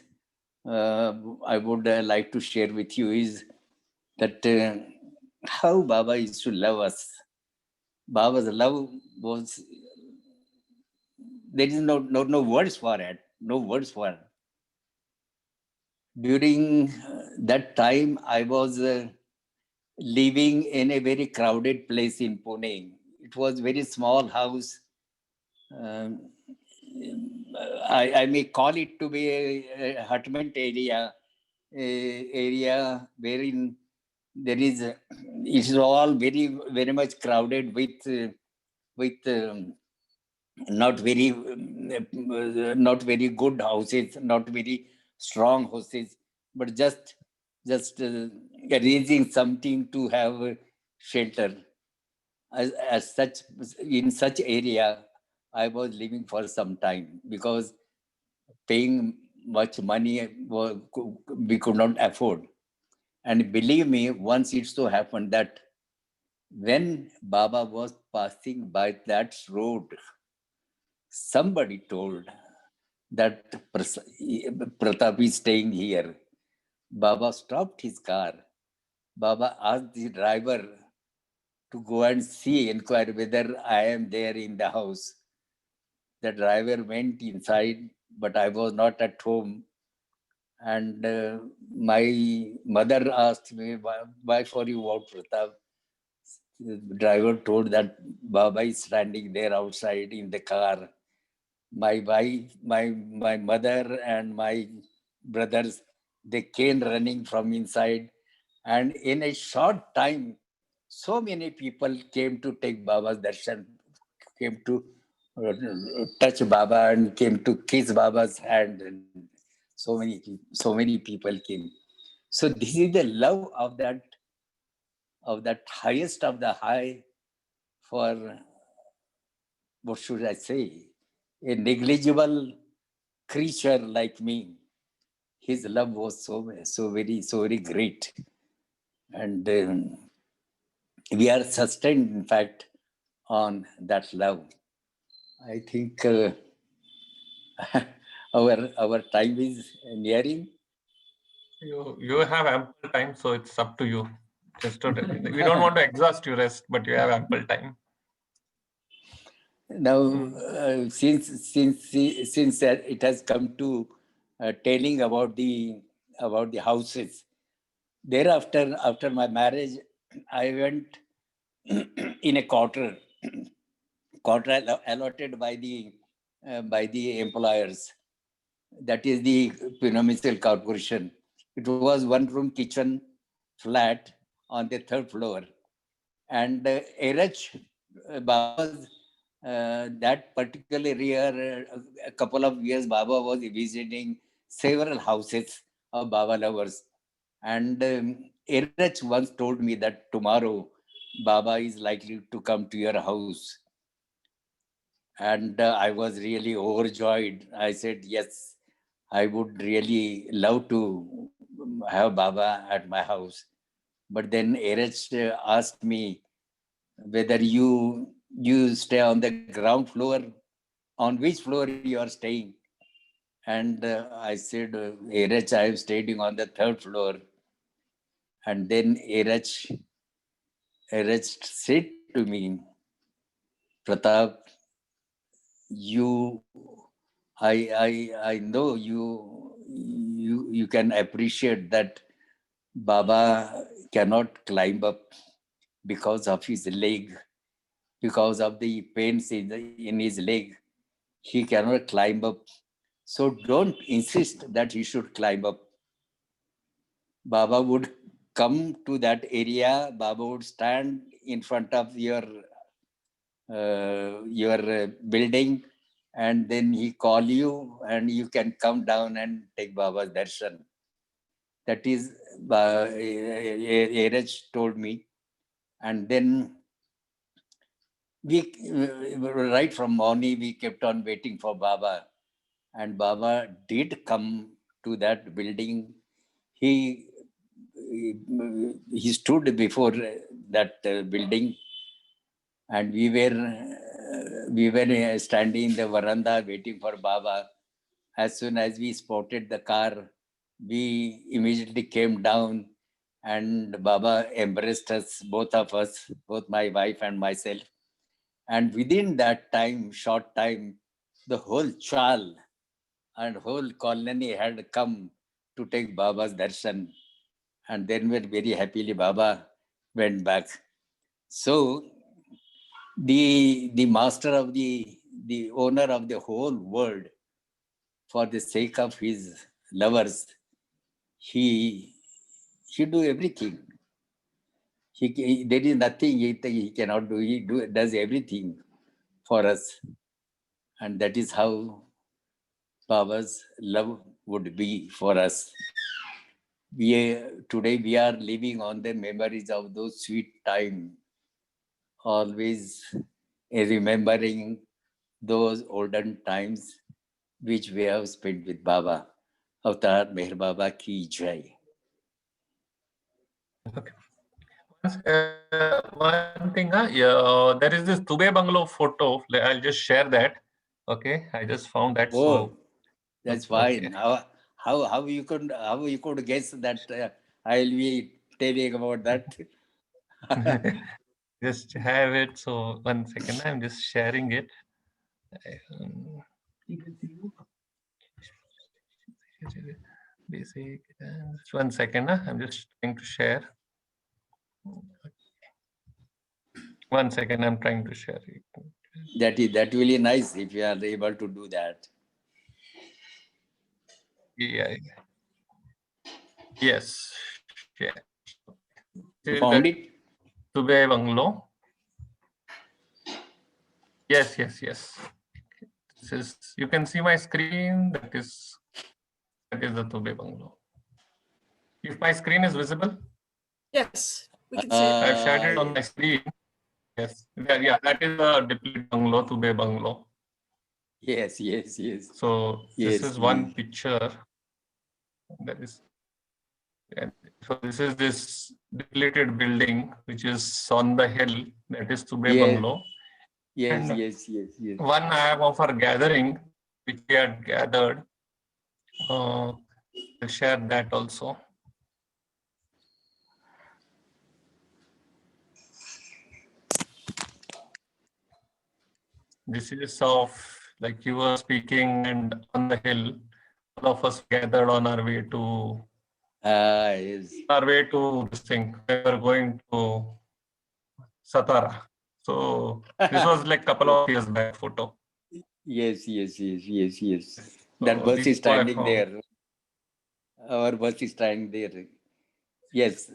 I would like to share with you is that how Baba used to love us. Baba's love was, there is no words for it, no words for it. During that time, I was living in a very crowded place in Pune. It was very small house. I may call it to be a hutment area, area wherein there is, it is all very much crowded with not very good houses, not very strong houses. but just raising something to have shelter. As such, in such area, I was living for some time because paying much money we could not afford. And believe me, once it so happened that when Baba was passing by that road, somebody told that Pratap is staying here. Baba stopped his car. Baba asked the driver to go and see, inquire whether I am there in the house. The driver went inside, but I was not at home. And my mother asked me, why for you out, Pratap? The driver told that Baba is standing there outside in the car. My wife, my mother and my brothers, they came running from inside. And in a short time, so many people came to take Baba's darshan, came to touch Baba and came to kiss Baba's hand. And so many people came. So this is the love of that highest of the high for, what should I say, a negligible creature like me. His love was so very great. And we are sustained, in fact, on that love. I think our time is nearing. You have ample time, so it's up to you. Just to, we don't want to exhaust your rest, but you have ample time. Now, since it has come to telling about the houses, thereafter, after my marriage, I went in a quarter allotted by the employers. That is the Pune Municipal Corporation. It was one room kitchen flat on the third floor. And Erach Baba's, that particular year, a couple of years, Baba was visiting several houses of Baba lovers. And Erach once told me that tomorrow Baba is likely to come to your house. And I was really overjoyed. I said, yes, I would really love to have Baba at my house. But then Erach asked me whether you stay on the ground floor, on which floor you are staying. And I said, Erach, I am staying on the third floor. And then Erach said to me, Pratap, I know you can appreciate that Baba cannot climb up because of his leg, because of the pains in his leg. He cannot climb up. So don't insist that he should climb up. Baba would come to that area. Baba would stand in front of your building, and then he call you and you can come down and take Baba's darshan. That is, Erach told me. And then right from morning, we kept on waiting for Baba. And Baba did come to that building. He stood before that building, and we were standing in the veranda waiting for Baba. As soon as we spotted the car, we immediately came down, and Baba embraced us, both of us, both my wife and myself. And within that time, short time, the whole chal and whole colony had come to take Baba's darshan. And then we're very happily Baba went back. So the master of the owner of the whole world, for the sake of his lovers, he do everything. There is nothing he cannot do. He does everything for us. And that is how Baba's love would be for us. today we are living on the memories of those sweet time, always remembering those olden times which we have spent with Baba. Avatar Meher Baba ki jai. Okay. One thing, yeah, there is this Dubey bungalow photo. I'll just share that. Okay, I just found that. Oh, So that's okay. fine. How you could guess that I'll be telling about that? Just have it. So 1 second, I'm just sharing it. Basic. Just 1 second. I'm just trying to share. 1 second. I'm trying to share it. That really nice if you are able to do that. Yeah. Yes. Yeah. You found it? Dubey bungalow. Yes. This is, you can see my screen. That is the Dubey bungalow. If my screen is visible, Yes, we can see it. I've shared it on my screen. Yes. Yeah, that is the depleted bungalow, Dubey bungalow. Yes. So Yes, this is one picture. That is, and so this is this depleted building which is on the hill. That is Dubey Yes. bungalow. Yes, And yes. one I have of our gathering which we had gathered. I'll share that also. This is of, like you were speaking, and on the hill, all of us gathered on our way to Yes. this thing. We were going to Satara. So this was like couple of years back photo. Yes. So That bus these is two I standing found. there. Our bus is standing there. Yes.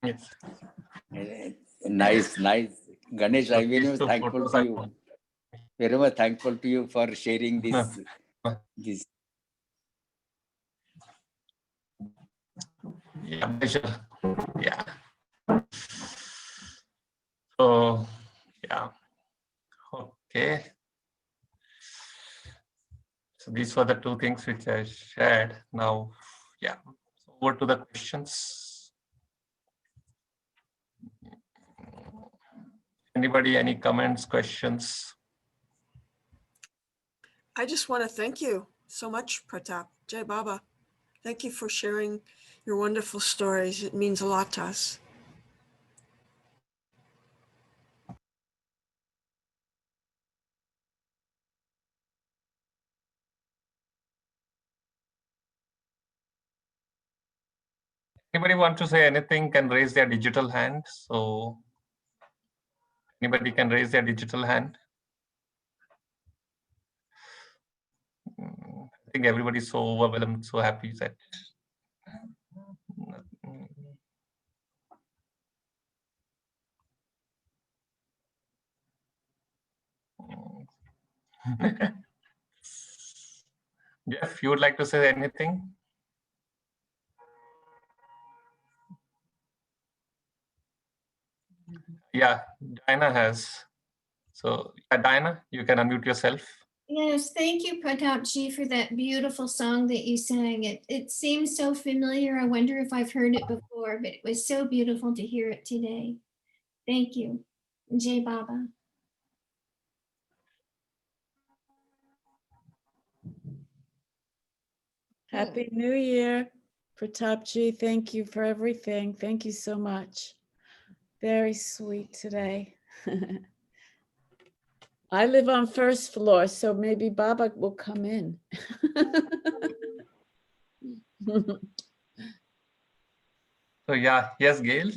Yes. Nice. Ganesh, So I'm very these much two thankful photos to I you. found. Very much thankful to you for sharing this. Yeah, pleasure. Yeah. So yeah. Okay. So these were the two things which I shared. Now, yeah. So over to the questions. Anybody, any comments, questions? I just want to thank you so much, Pratap. Jai Baba. Thank you for sharing your wonderful stories. It means a lot to us. Anybody want to say anything can raise their digital hand. So anybody can raise their digital hand. I think everybody's so overwhelmed, so happy that. Jeff, you would like to say anything? Yeah, Diana has. So Diana, you can unmute yourself. Yes, thank you, Pratapji, for that beautiful song that you sang. It seems so familiar. I wonder if I've heard it before, but it was so beautiful to hear it today. Thank you. Jai Baba. Happy New Year, Pratapji. Thank you for everything. Thank you so much. Very sweet today. I live on first floor, so maybe Baba will come in. So yeah, yes, Gail.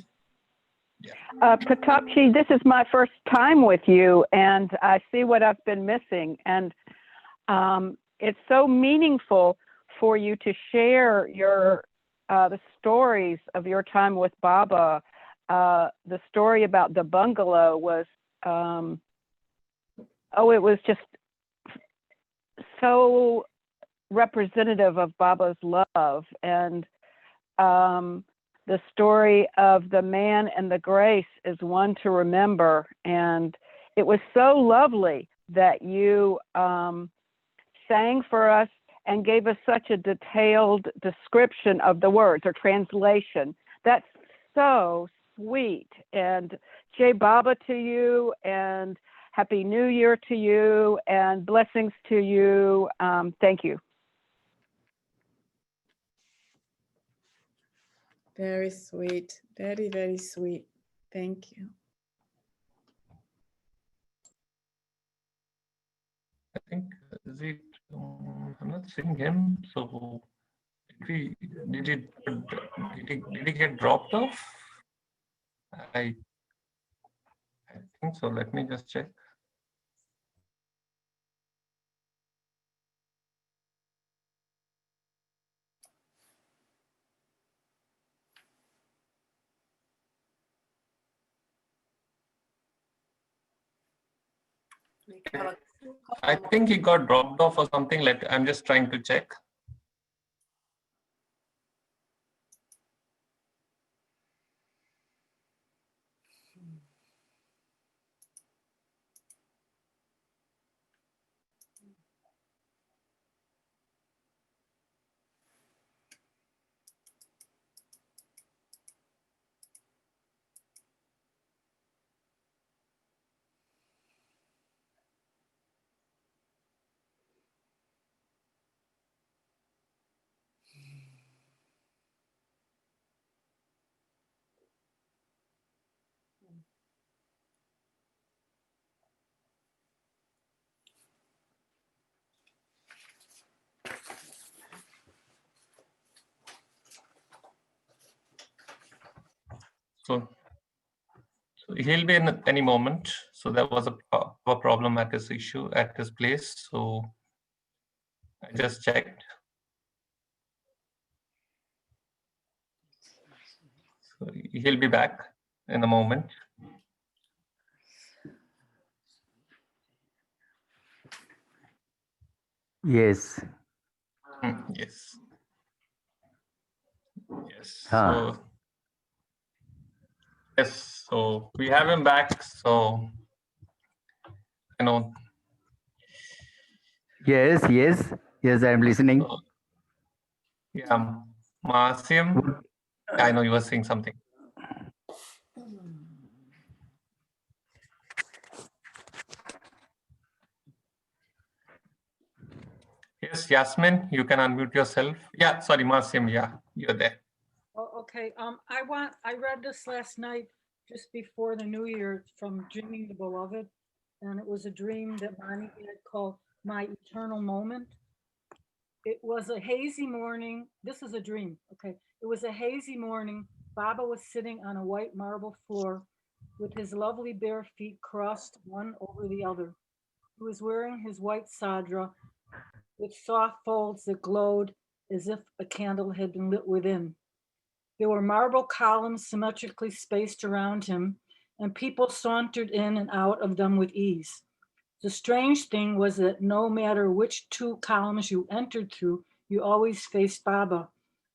Pratapji, this is my first time with you, and I see what I've been missing. And it's so meaningful for you to share your the stories of your time with Baba. The story about the bungalow was, it was just so representative of Baba's love. And the story of the man and the grace is one to remember. And it was so lovely that you sang for us and gave us such a detailed description of the words or translation. That's so sweet. And Jai Baba to you, and Happy New Year to you, and blessings to you. Thank you. Very sweet. Very, very sweet. Thank you. I think, is it, I'm not seeing him. So did he get dropped off? I think so. Let me just check. I think he got dropped off or something. I'm just trying to check. So he'll be in any moment. So there was a problem at his place. So I just checked. So he'll be back in a moment. Yes. Yes. Yes. Huh. So yes. So we have him back. So Yes. I'm listening. Yeah, Masim. I know you were saying something. Yes, Yasmin, you can unmute yourself. Yeah, sorry, Masim. Yeah, you're there. Oh, okay. I read this last night just before the new year from Dreaming the Beloved. And it was a dream that Mani had called My Eternal Moment. It was a hazy morning. This is a dream. Okay. It was a hazy morning. Baba was sitting on a white marble floor with his lovely bare feet crossed one over the other. He was wearing his white sadra with soft folds that glowed as if a candle had been lit within. There were marble columns symmetrically spaced around him, and people sauntered in and out of them with ease. The strange thing was that no matter which two columns you entered through, you always faced Baba.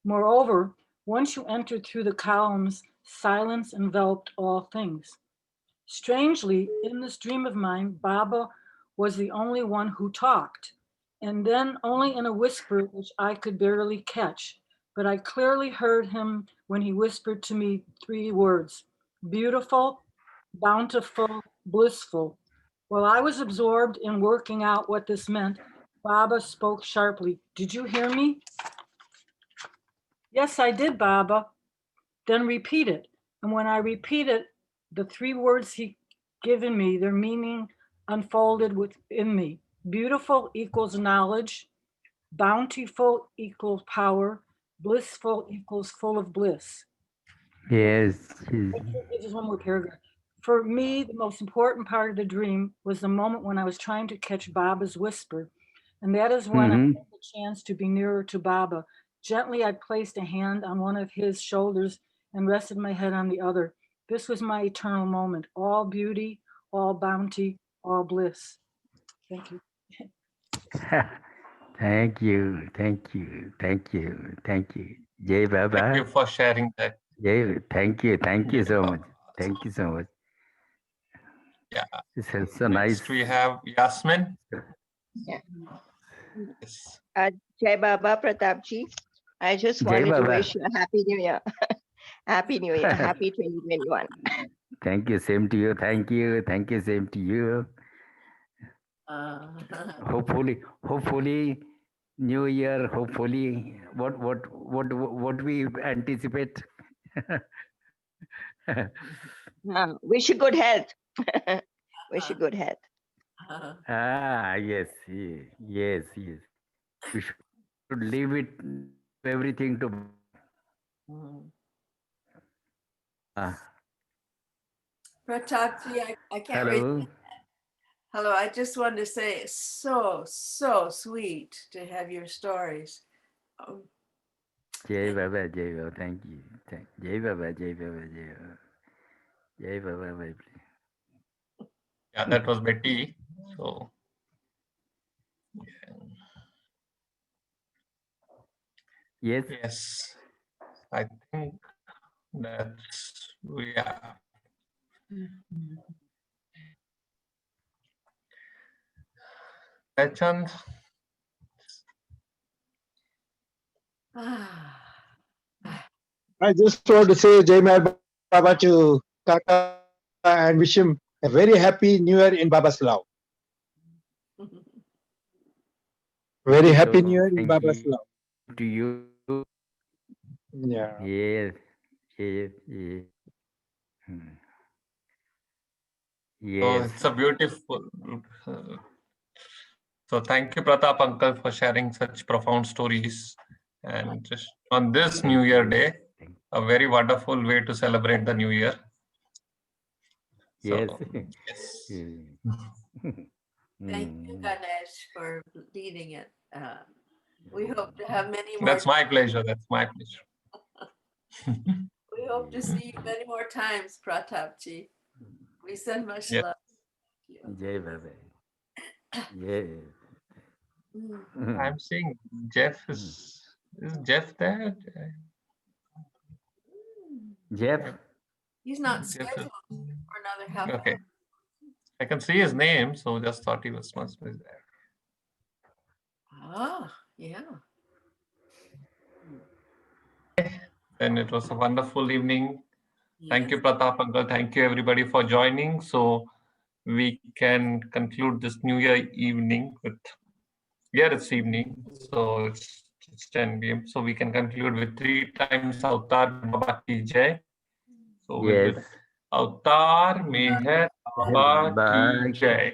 Moreover, once you entered through the columns, silence enveloped all things. Strangely, in this dream of mine, Baba was the only one who talked, and then only in a whisper which I could barely catch. But I clearly heard him when he whispered to me three words: beautiful, bountiful, blissful. While I was absorbed in working out what this meant, Baba spoke sharply. Did you hear me? Yes, I did, Baba. Then repeat it. And when I repeated the three words he given me, their meaning unfolded within me. Beautiful equals knowledge, bountiful equals power, blissful equals full of bliss. Yes. Just one more paragraph. For me, the most important part of the dream was the moment when I was trying to catch Baba's whisper. And that is when I had the chance to be nearer to Baba. Gently, I placed a hand on one of his shoulders and rested my head on the other. This was my eternal moment. All beauty, all bounty, all bliss. Thank you. Thank you. Thank you. Thank you. Thank you. Jai Thank you Baba. for sharing that. Jai. Thank you. Thank you Jai so Baba. much. Thank you so much. Yeah. This is so nice. Next we have Yasmin. Yeah. Yes. Jai Baba Pratapji. I just Jai wanted to Baba. wish you a happy new year. Happy new year. Happy 2021. Thank you. Same to you. Thank you. Thank you. Same to you. Hopefully, New Year. Hopefully, what we anticipate. Wish you good health. Wish you good health. Yes, yes. We should leave it everything to. Pratapji, I can't read. Hello. Hello, I just wanted to say it's so sweet to have your stories. Jai Baba, Jai Baba. Thank you. Jai Baba, Jai Baba, Jai Baba. Jai Baba, my please. Yeah, that was Betty. So Yes. yes, I think that's yeah. Chand. I just want to say Jai Mahal Baba to Kaka and wish him a very happy new year in Baba's love. Very happy new year in Thank Baba's you love. to you. Yeah. Yes. So Yes. it's a beautiful. So thank you, Pratap Uncle, for sharing such profound stories. And just on this New Year Day, a very wonderful way to celebrate the New Year. Yes. So, yes. Thank you, Ganesh, for leading it. We hope to have many more. That's my pleasure. That's my pleasure. We hope to see you many more times, Pratapji. We send much Yeah. love. Jai Baba. Yes. I'm seeing Jeff is Jeff there? Jeff. He's not Jeff is- scheduled for another half Okay. hour. I can see his name, so just thought he must be there. Ah, yeah. And it was a wonderful evening. Thank you, Pratap Uncle. Thank you, everybody, for joining. So we can conclude this New Year evening with, it's evening. So it's 10 p.m. So we can conclude with 3 times Avtar Baba Ki Jai. So we'll Yes. Avtar Meher Baba Ki Jai.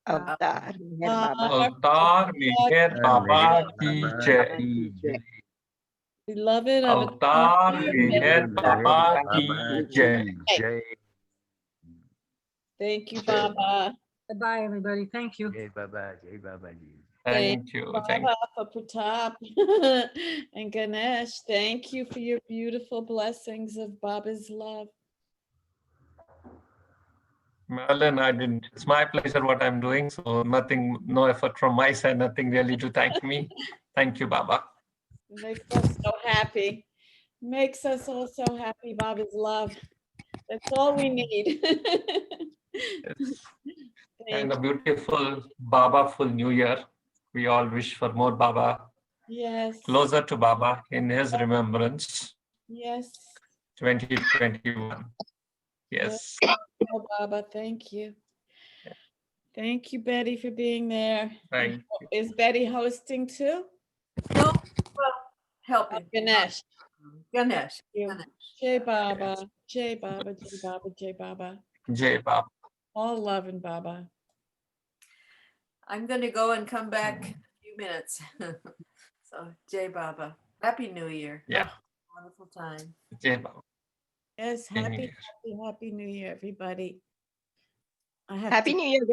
Avtar Meher Baba. Avtar Meher Baba Ki Jai. Beloved Avtar Meher Baba Ki Jai. Thank you, Baba. Bye, everybody. Thank you. Jai Baba, Jai Baba ji. Thank you. Thank you. Baba for Pratap and Ganesh. Thank you for your beautiful blessings of Baba's love. Merlin, I didn't. It's my pleasure what I'm doing. So nothing, no effort from my side, nothing really to thank me. Thank you, Baba. Makes us so happy. Makes us all so happy, Baba's love. That's all we need. And a beautiful Baba-ful New Year. We all wish for more Baba, Yes. closer to Baba in his remembrance. Yes. 2021. Yes. Oh, Baba, thank you. Thank you, Betty, for being there. Thank Is Betty hosting too? No, well, helping. Ganesh. Ganesh. Jai Baba, Jai Baba, Jai Baba, Jai Baba. Jai Baba. All love and Baba. I'm going to go and come back in a few minutes. So, Jai Baba. Happy New Year. Yeah. Have a wonderful time. Jai Baba. Yes, Happy New happy, Year. happy New Year, everybody. I have Happy to New Year,